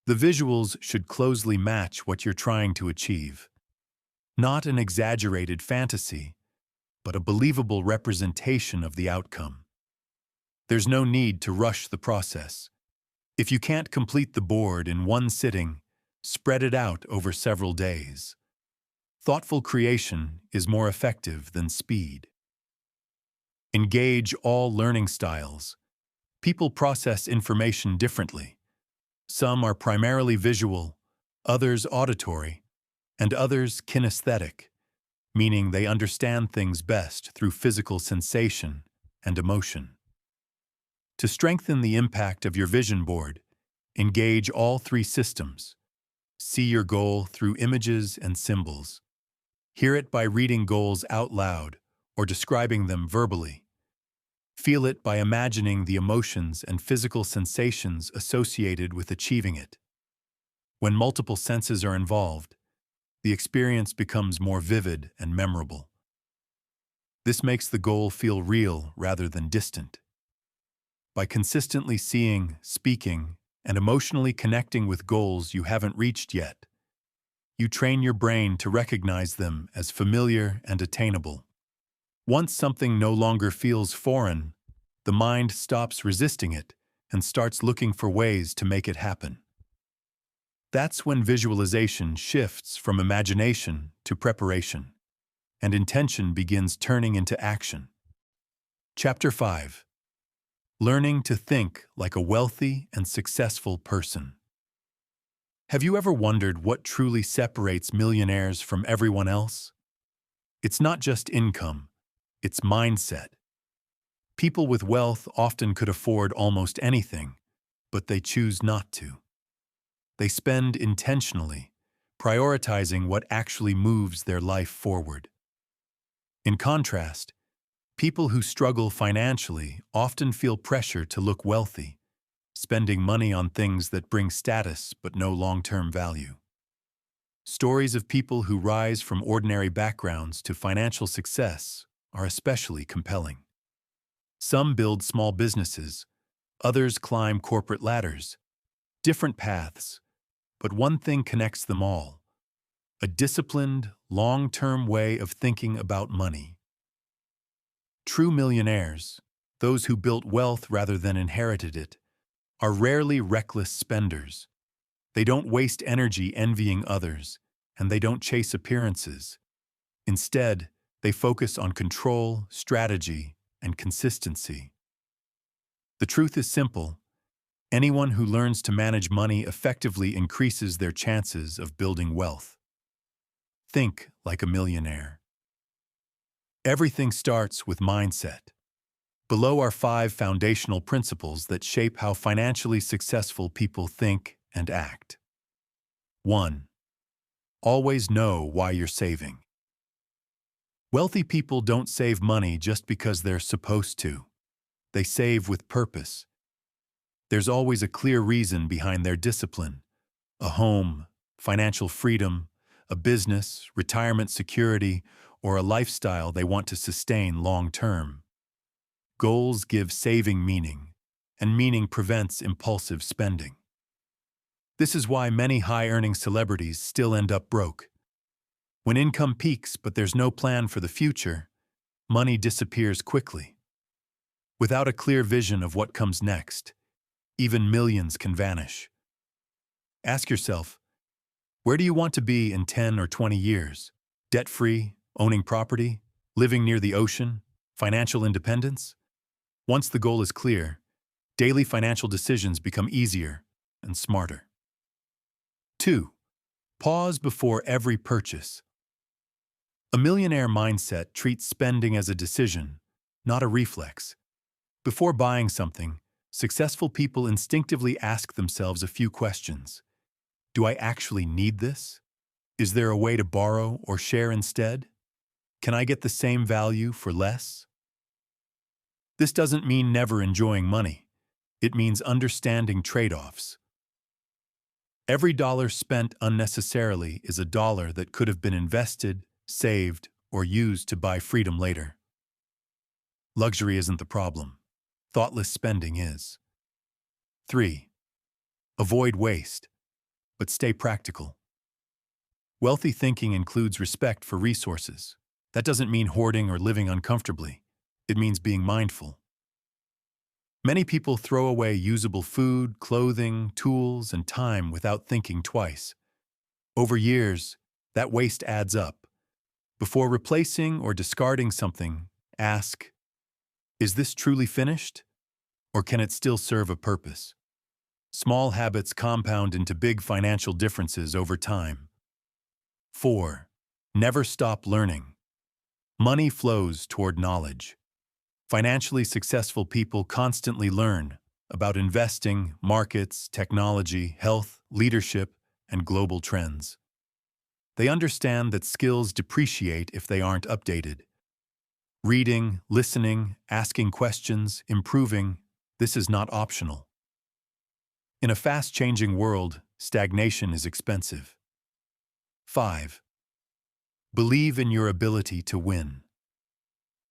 The visuals should closely match what you're trying to achieve. Not an exaggerated fantasy, but a believable representation of the outcome. There's no need to rush the process. If you can't complete the board in one sitting, spread it out over several days. Thoughtful creation is more effective than speed. Engage all learning styles. People process information differently. Some are primarily visual, others auditory, and others kinesthetic, meaning they understand things best through physical sensation and emotion. To strengthen the impact of your vision board, engage all three systems. See your goal through images and symbols. Hear it by reading goals out loud or describing them verbally. Feel it by imagining the emotions and physical sensations associated with achieving it. When multiple senses are involved, the experience becomes more vivid and memorable. This makes the goal feel real rather than distant. By consistently seeing, speaking, and emotionally connecting with goals you haven't reached yet, you train your brain to recognize them as familiar and attainable. Once something no longer feels foreign, the mind stops resisting it and starts looking for ways to make it happen. That's when visualization shifts from imagination to preparation, and intention begins turning into action. Chapter 5. Learning to think like a wealthy and successful person. Have you ever wondered what truly separates millionaires from everyone else? It's not just income, it's mindset. People with wealth often could afford almost anything, but they choose not to. They spend intentionally, prioritizing what actually moves their life forward. In contrast, people who struggle financially often feel pressure to look wealthy, spending money on things that bring status but no long-term value. Stories of people who rise from ordinary backgrounds to financial success are especially compelling. Some build small businesses, others climb corporate ladders. Different paths, but one thing connects them all: a disciplined, long-term way of thinking about money. True millionaires, those who built wealth rather than inherited it, are rarely reckless spenders. They don't waste energy envying others, and they don't chase appearances. Instead, they focus on control, strategy, and consistency. The truth is simple. Anyone who learns to manage money effectively increases their chances of building wealth. Think like a millionaire. Everything starts with mindset. Below are 5 foundational principles that shape how financially successful people think and act. 1. Always know why you're saving. Wealthy people don't save money just because they're supposed to. They save with purpose. There's always a clear reason behind their discipline: a home, financial freedom, a business, retirement security, or a lifestyle they want to sustain long term. Goals give saving meaning, and meaning prevents impulsive spending. This is why many high-earning celebrities still end up broke. When income peaks but there's no plan for the future, money disappears quickly. Without a clear vision of what comes next, even millions can vanish. Ask yourself, where do you want to be in 10 or 20 years? Debt-free, owning property, living near the ocean, financial independence? Once the goal is clear, daily financial decisions become easier and smarter. 2. Pause before every purchase. A millionaire mindset treats spending as a decision, not a reflex. Before buying something, successful people instinctively ask themselves a few questions. Do I actually need this? Is there a way to borrow or share instead? Can I get the same value for less? This doesn't mean never enjoying money. It means understanding trade-offs. Every dollar spent unnecessarily is a dollar that could have been invested, saved, or used to buy freedom later. Luxury isn't the problem. Thoughtless spending is. 3. Avoid waste, but stay practical. Wealthy thinking includes respect for resources. That doesn't mean hoarding or living uncomfortably. It means being mindful. Many people throw away usable food, clothing, tools, and time without thinking twice. Over years, that waste adds up. Before replacing or discarding something, ask, is this truly finished? Or can it still serve a purpose? Small habits compound into big financial differences over time. 4. Never stop learning. Money flows toward knowledge. Financially successful people constantly learn about investing, markets, technology, health, leadership, and global trends. They understand that skills depreciate if they aren't updated. Reading, listening, asking questions, improving, this is not optional. In a fast-changing world, stagnation is expensive. 5. Believe in your ability to win.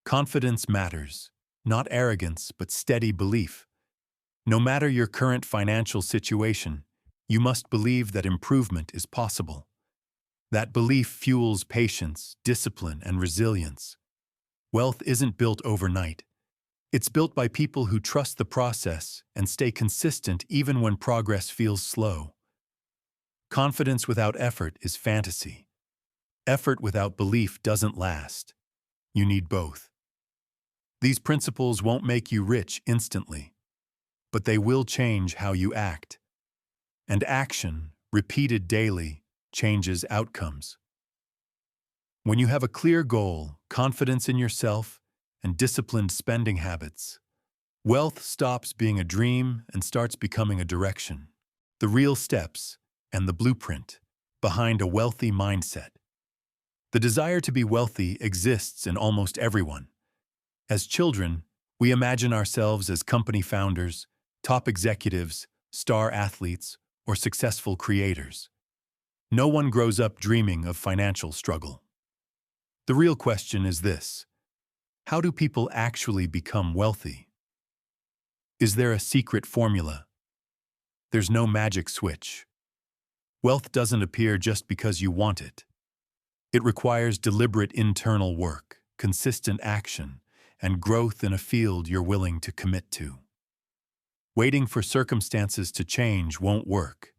Confidence matters, not arrogance, but steady belief. No matter your current financial situation, you must believe that improvement is possible. That belief fuels patience, discipline, and resilience. Wealth isn't built overnight. It's built by people who trust the process and stay consistent even when progress feels slow. Confidence without effort is fantasy. Effort without belief doesn't last. You need both. These principles won't make you rich instantly, but they will change how you act. And action, repeated daily, changes outcomes. When you have a clear goal, confidence in yourself, and disciplined spending habits, wealth stops being a dream and starts becoming a direction. The real steps and the blueprint behind a wealthy mindset. The desire to be wealthy exists in almost everyone. As children, we imagine ourselves as company founders, top executives, star athletes, or successful creators. No one grows up dreaming of financial struggle. The real question is this: how do people actually become wealthy? Is there a secret formula? There's no magic switch. Wealth doesn't appear just because you want it. It requires deliberate internal work, consistent action, and growth in a field you're willing to commit to. Waiting for circumstances to change won't work.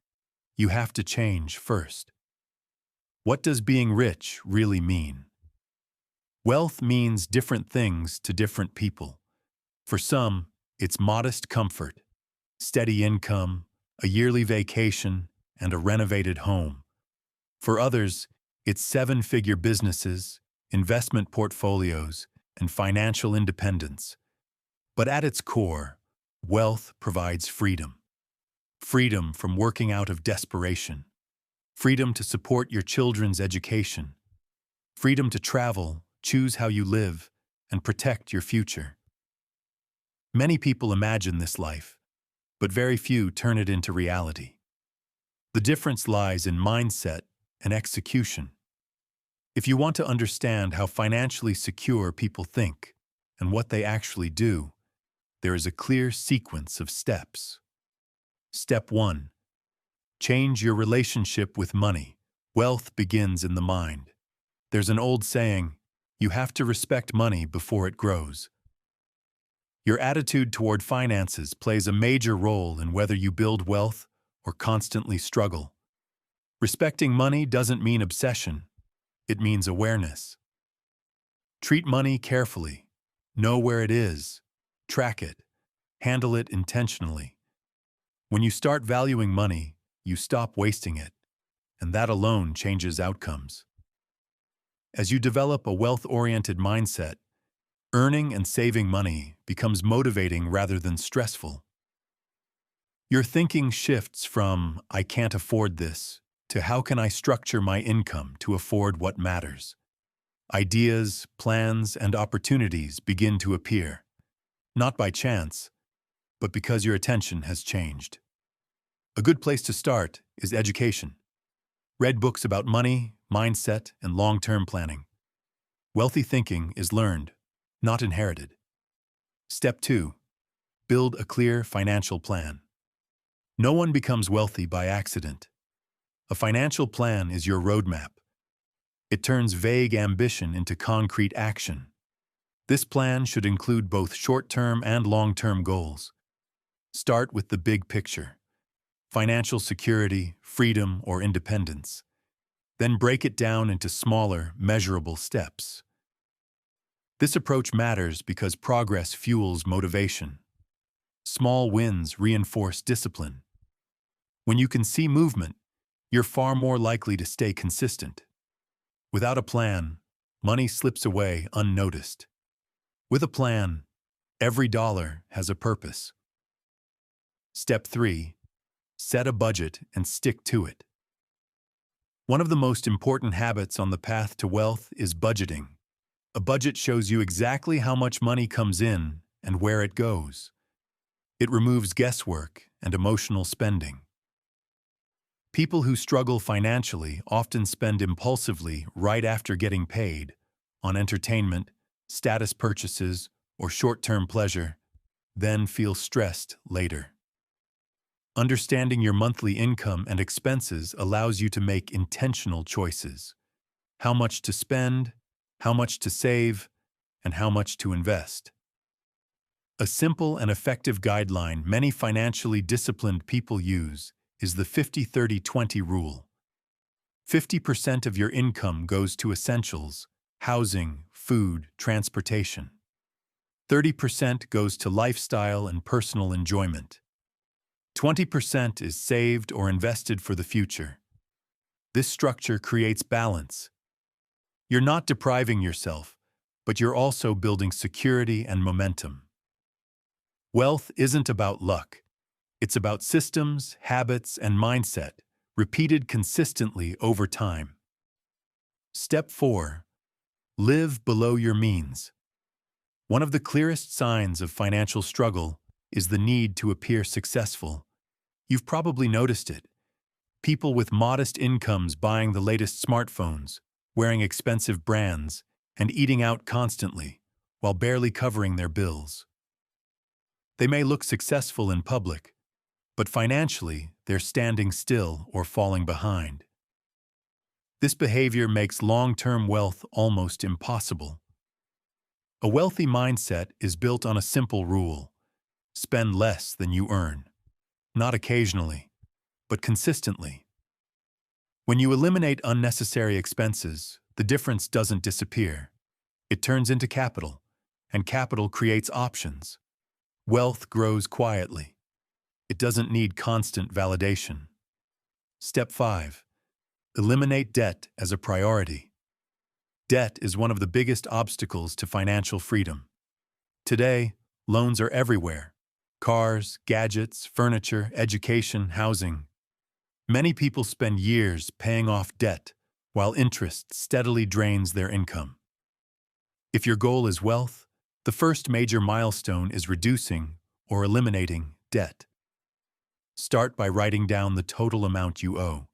You have to change first. What does being rich really mean? Wealth means different things to different people. For some, it's modest comfort, steady income, a yearly vacation, and a renovated home. For others, it's seven-figure businesses, investment portfolios, and financial independence. But at its core, wealth provides freedom. Freedom from working out of desperation. Freedom to support your children's education. Freedom to travel, choose how you live, and protect your future. Many people imagine this life, but very few turn it into reality. The difference lies in mindset and execution. If you want to understand how financially secure people think and what they actually do, there is a clear sequence of steps. Step 1. Change your relationship with money. Wealth begins in the mind. There's an old saying, you have to respect money before it grows. Your attitude toward finances plays a major role in whether you build wealth or constantly struggle. Respecting money doesn't mean obsession. It means awareness. Treat money carefully. Know where it is. Track it. Handle it intentionally. When you start valuing money, you stop wasting it, and that alone changes outcomes. As you develop a wealth-oriented mindset, earning and saving money becomes motivating rather than stressful. Your thinking shifts from, "I can't afford this," to "how can I structure my income to afford what matters?" Ideas, plans, and opportunities begin to appear, not by chance, but because your attention has changed. A good place to start is education. Read books about money, mindset, and long-term planning. Wealthy thinking is learned, not inherited. Step 2. Build a clear financial plan. No one becomes wealthy by accident. A financial plan is your roadmap. It turns vague ambition into concrete action. This plan should include both short-term and long-term goals. Start with the big picture: financial security, freedom, or independence. Then break it down into smaller, measurable steps. This approach matters because progress fuels motivation. Small wins reinforce discipline. When you can see movement, you're far more likely to stay consistent. Without a plan, money slips away unnoticed. With a plan, every dollar has a purpose. Step 3. Set a budget and stick to it. One of the most important habits on the path to wealth is budgeting. A budget shows you exactly how much money comes in and where it goes. It removes guesswork and emotional spending. People who struggle financially often spend impulsively right after getting paid on entertainment, status purchases, or short-term pleasure, then feel stressed later. Understanding your monthly income and expenses allows you to make intentional choices: how much to spend, how much to save, and how much to invest. A simple and effective guideline many financially disciplined people use is the 50-30-20 rule. 50% of your income goes to essentials: housing, food, transportation. 30% goes to lifestyle and personal enjoyment. 20% is saved or invested for the future. This structure creates balance. You're not depriving yourself, but you're also building security and momentum. Wealth isn't about luck. It's about systems, habits, and mindset, repeated consistently over time. Step 4. Live below your means. One of the clearest signs of financial struggle is the need to appear successful. You've probably noticed it. People with modest incomes buying the latest smartphones, wearing expensive brands, and eating out constantly, while barely covering their bills. They may look successful in public, but financially, they're standing still or falling behind. This behavior makes long-term wealth almost impossible. A wealthy mindset is built on a simple rule: spend less than you earn. Not occasionally, but consistently. When you eliminate unnecessary expenses, the difference doesn't disappear. It turns into capital, and capital creates options. Wealth grows quietly. It doesn't need constant validation. Step 5. Eliminate debt as a priority. Debt is one of the biggest obstacles to financial freedom. Today, loans are everywhere: cars, gadgets, furniture, education, housing. Many people spend years paying off debt while interest steadily drains their income. If your goal is wealth, the first major milestone is reducing or eliminating debt. Start by writing down the total amount you owe.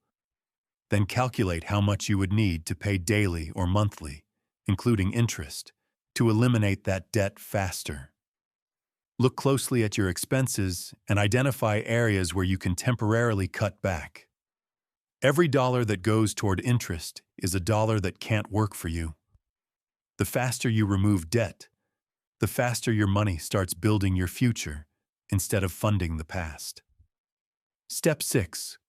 Then calculate how much you would need to pay daily or monthly, including interest, to eliminate that debt faster. Look closely at your expenses and identify areas where you can temporarily cut back. Every dollar that goes toward interest is a dollar that can't work for you. The faster you remove debt, the faster your money starts building your future instead of funding the past. Step 6.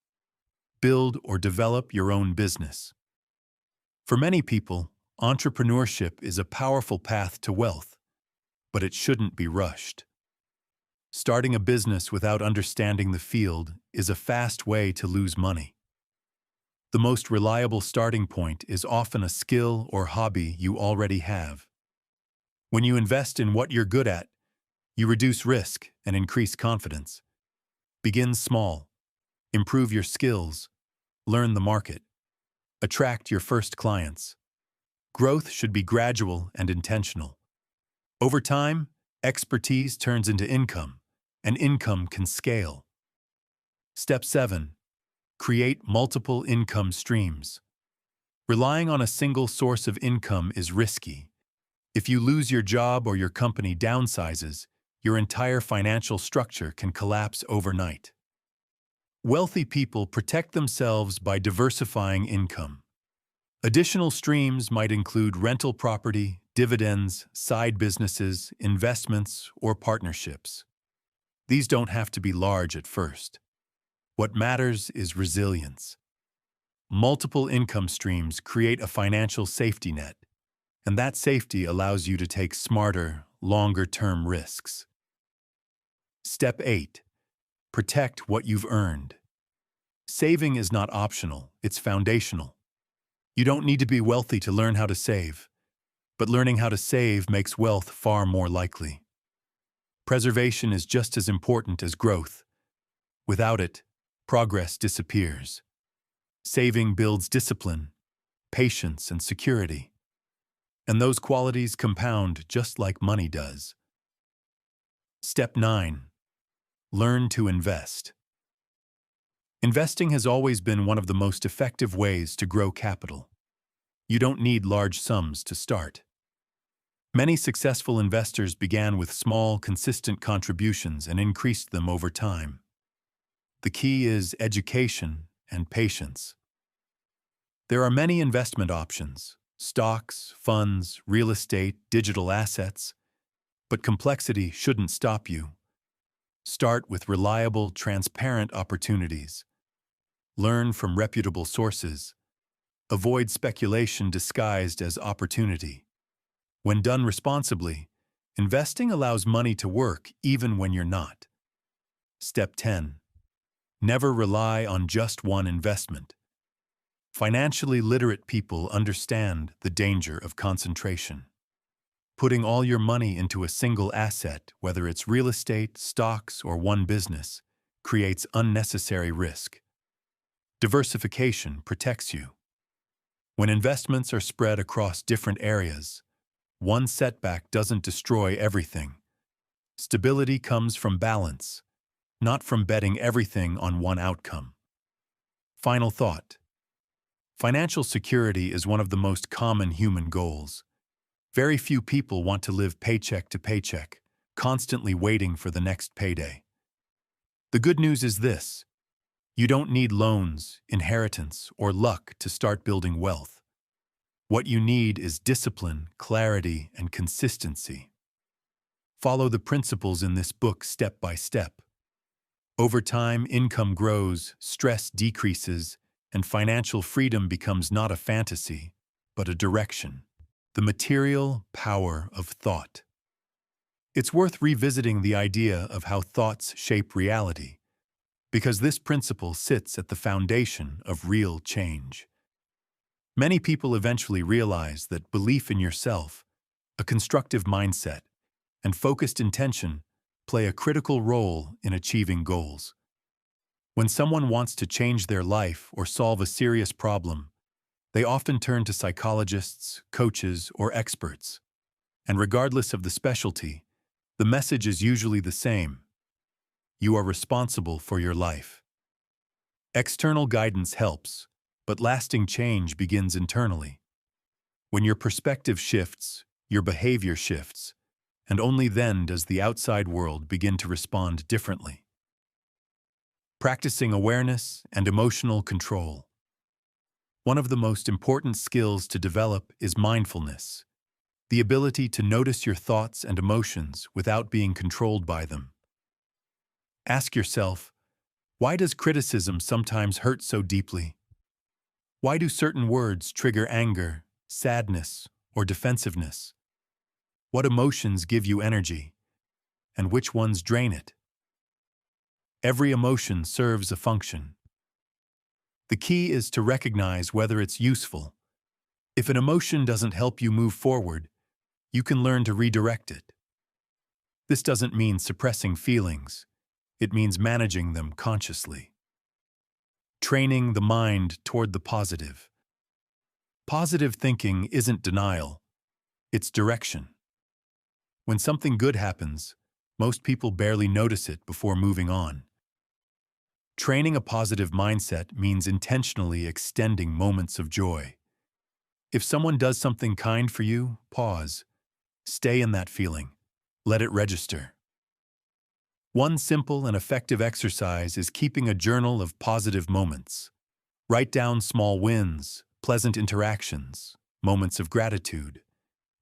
Build or develop your own business. For many people, entrepreneurship is a powerful path to wealth, but it shouldn't be rushed. Starting a business without understanding the field is a fast way to lose money. The most reliable starting point is often a skill or hobby you already have. When you invest in what you're good at, you reduce risk and increase confidence. Begin small. Improve your skills. Learn the market. Attract your first clients. Growth should be gradual and intentional. Over time, expertise turns into income, and income can scale. Step 7. Create multiple income streams. Relying on a single source of income is risky. If you lose your job or your company downsizes, your entire financial structure can collapse overnight. Wealthy people protect themselves by diversifying income. Additional streams might include rental property, dividends, side businesses, investments, or partnerships. These don't have to be large at first. What matters is resilience. Multiple income streams create a financial safety net, and that safety allows you to take smarter, longer-term risks. Step 8. Protect what you've earned. Saving is not optional, it's foundational. You don't need to be wealthy to learn how to save, but learning how to save makes wealth far more likely. Preservation is just as important as growth. Without it, progress disappears. Saving builds discipline, patience, and security. And those qualities compound just like money does. Step 9. Learn to invest. Investing has always been one of the most effective ways to grow capital. You don't need large sums to start. Many successful investors began with small, consistent contributions and increased them over time. The key is education and patience. There are many investment options: stocks, funds, real estate, digital assets. But complexity shouldn't stop you. Start with reliable, transparent opportunities. Learn from reputable sources. Avoid speculation disguised as opportunity. When done responsibly, investing allows money to work even when you're not. Step 10. Never rely on just one investment. Financially literate people understand the danger of concentration. Putting all your money into a single asset, whether it's real estate, stocks, or one business, creates unnecessary risk. Diversification protects you. When investments are spread across different areas, one setback doesn't destroy everything. Stability comes from balance, not from betting everything on one outcome. Final thought. Financial security is one of the most common human goals. Very few people want to live paycheck to paycheck, constantly waiting for the next payday. The good news is this: you don't need loans, inheritance, or luck to start building wealth. What you need is discipline, clarity, and consistency. Follow the principles in this book step by step. Over time, income grows, stress decreases, and financial freedom becomes not a fantasy, but a direction. The material power of thought. It's worth revisiting the idea of how thoughts shape reality, because this principle sits at the foundation of real change. Many people eventually realize that belief in yourself, a constructive mindset, and focused intention play a critical role in achieving goals. When someone wants to change their life or solve a serious problem, they often turn to psychologists, coaches, or experts. And regardless of the specialty, the message is usually the same. You are responsible for your life. External guidance helps, but lasting change begins internally. When your perspective shifts, your behavior shifts, and only then does the outside world begin to respond differently. Practicing awareness and emotional control. One of the most important skills to develop is mindfulness, the ability to notice your thoughts and emotions without being controlled by them. Ask yourself, why does criticism sometimes hurt so deeply? Why do certain words trigger anger, sadness, or defensiveness? What emotions give you energy, and which ones drain it? Every emotion serves a function. The key is to recognize whether it's useful. If an emotion doesn't help you move forward, you can learn to redirect it. This doesn't mean suppressing feelings. It means managing them consciously. Training the mind toward the positive. Positive thinking isn't denial, it's direction. When something good happens, most people barely notice it before moving on. Training a positive mindset means intentionally extending moments of joy. If someone does something kind for you, pause. Stay in that feeling. Let it register. One simple and effective exercise is keeping a journal of positive moments. Write down small wins, pleasant interactions, moments of gratitude.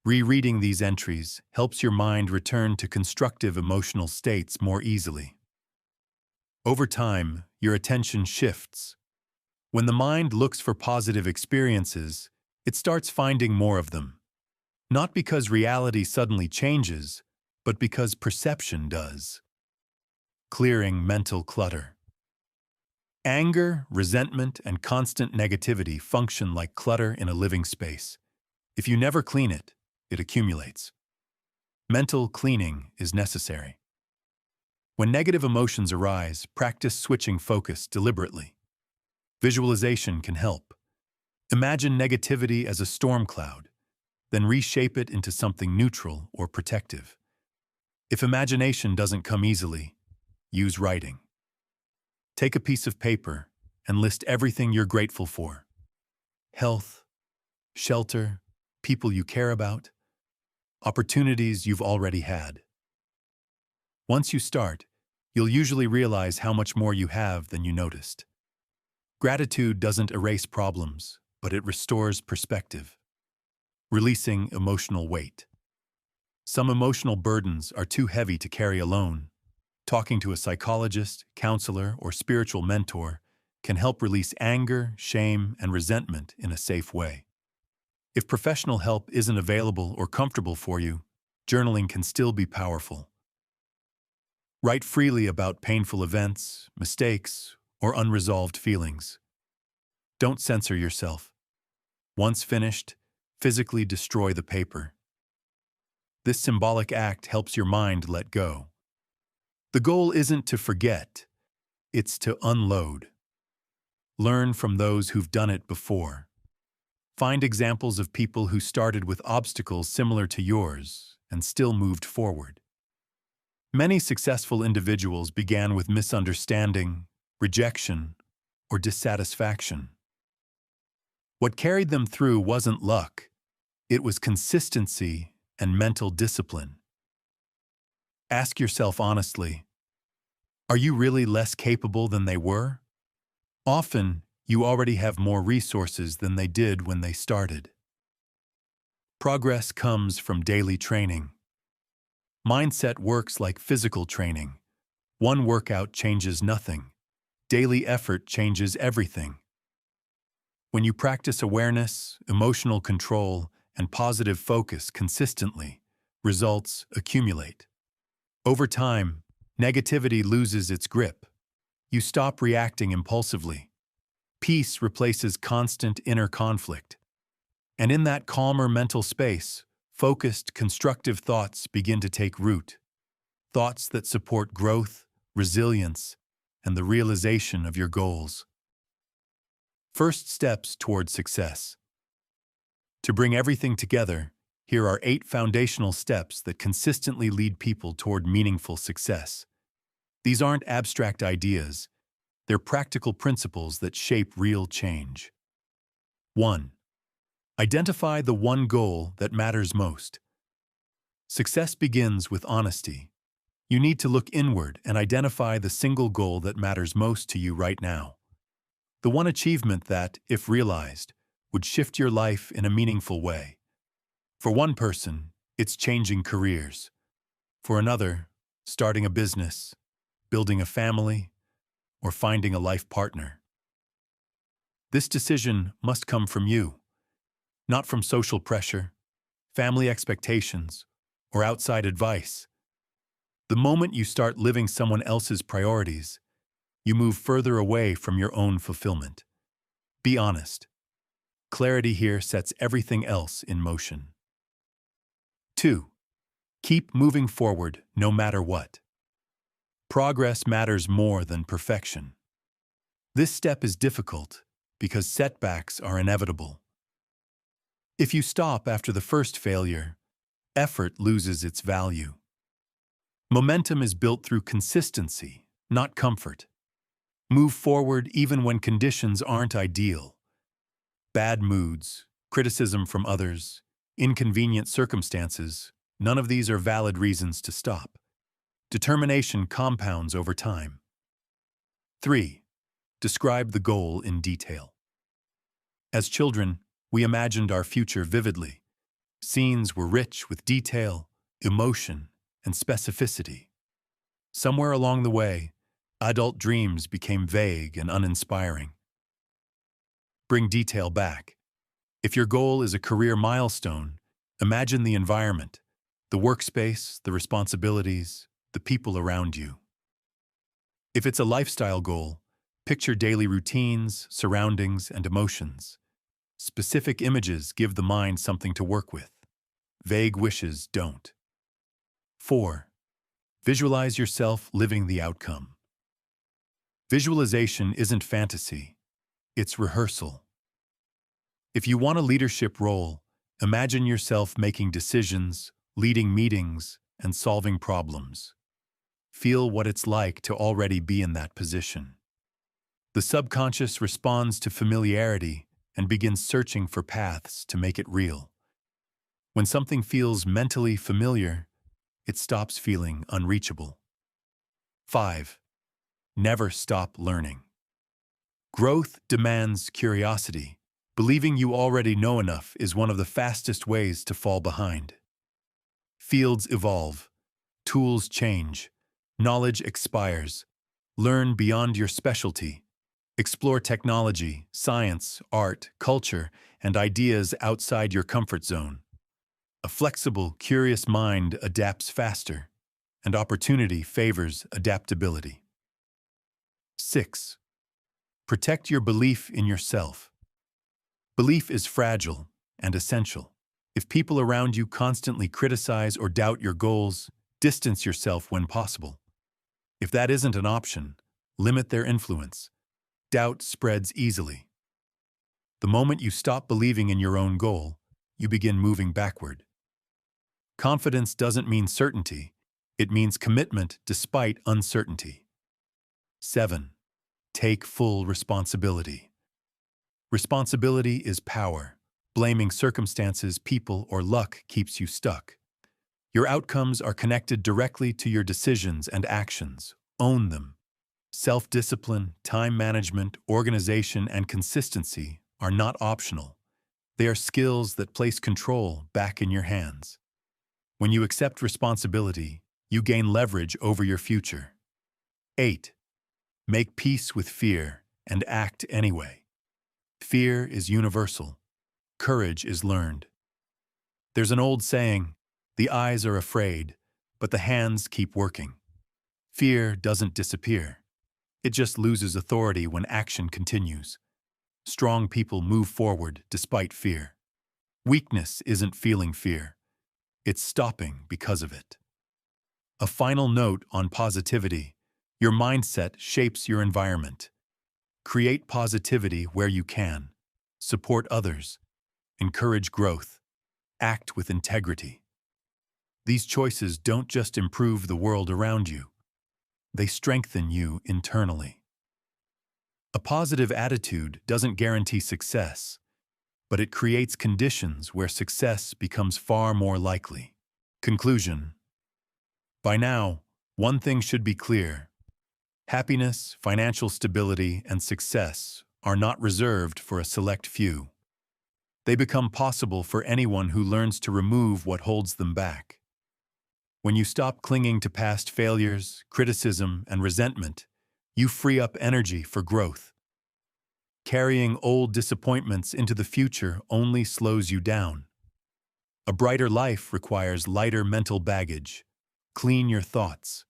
Rereading these entries helps your mind return to constructive emotional states more easily. Over time, your attention shifts. When the mind looks for positive experiences, it starts finding more of them. Not because reality suddenly changes, but because perception does. Clearing mental clutter. Anger, resentment, and constant negativity function like clutter in a living space. If you never clean it, it accumulates. Mental cleaning is necessary. When negative emotions arise, practice switching focus deliberately. Visualization can help. Imagine negativity as a storm cloud, then reshape it into something neutral or protective. If imagination doesn't come easily, use writing. Take a piece of paper and list everything you're grateful for. Health, shelter, people you care about, opportunities you've already had. Once you start, you'll usually realize how much more you have than you noticed. Gratitude doesn't erase problems, but it restores perspective, releasing emotional weight. Some emotional burdens are too heavy to carry alone. Talking to a psychologist, counselor, or spiritual mentor can help release anger, shame, and resentment in a safe way. If professional help isn't available or comfortable for you, journaling can still be powerful. Write freely about painful events, mistakes, or unresolved feelings. Don't censor yourself. Once finished, physically destroy the paper. This symbolic act helps your mind let go. The goal isn't to forget, it's to unload. Learn from those who've done it before. Find examples of people who started with obstacles similar to yours and still moved forward. Many successful individuals began with misunderstanding, rejection, or dissatisfaction. What carried them through wasn't luck, it was consistency and mental discipline. Ask yourself honestly, are you really less capable than they were? Often, you already have more resources than they did when they started. Progress comes from daily training. Mindset works like physical training. One workout changes nothing. Daily effort changes everything. When you practice awareness, emotional control, and positive focus consistently, results accumulate. Over time, negativity loses its grip. You stop reacting impulsively. Peace replaces constant inner conflict. And in that calmer mental space, focused, constructive thoughts begin to take root. Thoughts that support growth, resilience, and the realization of your goals. First steps toward success. To bring everything together, here are 8 foundational steps that consistently lead people toward meaningful success. These aren't abstract ideas, they're practical principles that shape real change. 1. Identify the one goal that matters most. Success begins with honesty. You need to look inward and identify the single goal that matters most to you right now. The one achievement that, if realized, would shift your life in a meaningful way. For one person, it's changing careers. For another, starting a business, building a family, or finding a life partner. This decision must come from you, not from social pressure, family expectations, or outside advice. The moment you start living someone else's priorities, you move further away from your own fulfillment. Be honest. Clarity here sets everything else in motion. 2. Keep moving forward no matter what. Progress matters more than perfection. This step is difficult because setbacks are inevitable. If you stop after the first failure, effort loses its value. Momentum is built through consistency, not comfort. Move forward even when conditions aren't ideal. Bad moods, criticism from others, inconvenient circumstances, none of these are valid reasons to stop. Determination compounds over time. 3. Describe the goal in detail. As children, we imagined our future vividly. Scenes were rich with detail, emotion, and specificity. Somewhere along the way, adult dreams became vague and uninspiring. Bring detail back. If your goal is a career milestone, imagine the environment, the workspace, the responsibilities, the people around you. If it's a lifestyle goal, picture daily routines, surroundings, and emotions. Specific images give the mind something to work with. Vague wishes don't. 4. Visualize yourself living the outcome. Visualization isn't fantasy, it's rehearsal. If you want a leadership role, imagine yourself making decisions, leading meetings, and solving problems. Feel what it's like to already be in that position. The subconscious responds to familiarity and begins searching for paths to make it real. When something feels mentally familiar, it stops feeling unreachable. 5. Never stop learning. Growth demands curiosity. Believing you already know enough is one of the fastest ways to fall behind. Fields evolve, tools change, knowledge expires. Learn beyond your specialty. Explore technology, science, art, culture, and ideas outside your comfort zone. A flexible, curious mind adapts faster, and opportunity favors adaptability. 6. Protect your belief in yourself. Belief is fragile and essential. If people around you constantly criticize or doubt your goals, distance yourself when possible. If that isn't an option, limit their influence. Doubt spreads easily. The moment you stop believing in your own goal, you begin moving backward. Confidence doesn't mean certainty, it means commitment despite uncertainty. 7. Take full responsibility. Responsibility is power. Blaming circumstances, people, or luck keeps you stuck. Your outcomes are connected directly to your decisions and actions. Own them. Self-discipline, time management, organization, and consistency are not optional. They are skills that place control back in your hands. When you accept responsibility, you gain leverage over your future. 8. Make peace with fear and act anyway. Fear is universal. Courage is learned. There's an old saying, the eyes are afraid, but the hands keep working. Fear doesn't disappear. It just loses authority when action continues. Strong people move forward despite fear. Weakness isn't feeling fear. It's stopping because of it. A final note on positivity. Your mindset shapes your environment. Create positivity where you can. Support others. Encourage growth. Act with integrity. These choices don't just improve the world around you. they strengthen you internally. A positive attitude doesn't guarantee success, but it creates conditions where success becomes far more likely. Conclusion. By now, one thing should be clear. Happiness, financial stability, and success are not reserved for a select few. They become possible for anyone who learns to remove what holds them back. When you stop clinging to past failures, criticism, and resentment, you free up energy for growth. Carrying old disappointments into the future only slows you down. A brighter life requires lighter mental baggage. Clean your thoughts.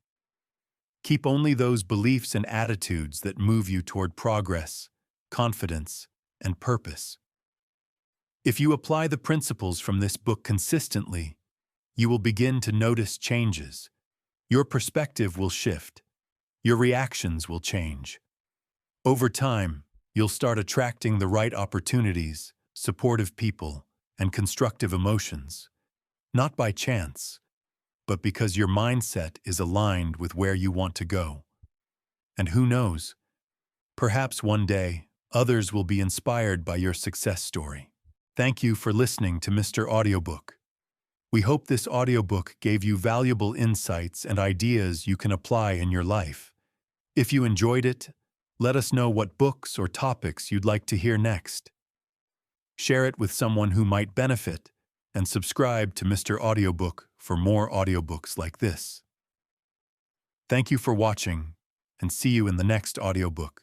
Keep only those beliefs and attitudes that move you toward progress, confidence, and purpose. If you apply the principles from this book consistently, you will begin to notice changes. Your perspective will shift. Your reactions will change. Over time, you'll start attracting the right opportunities, supportive people, and constructive emotions, not by chance, but because your mindset is aligned with where you want to go. And who knows, perhaps one day, others will be inspired by your success story. Thank you for listening to Mr. Audiobook. We hope this audiobook gave you valuable insights and ideas you can apply in your life. If you enjoyed it, let us know what books or topics you'd like to hear next. Share it with someone who might benefit, and subscribe to Mr. Audiobook for more audiobooks like this. Thank you for watching, and see you in the next audiobook.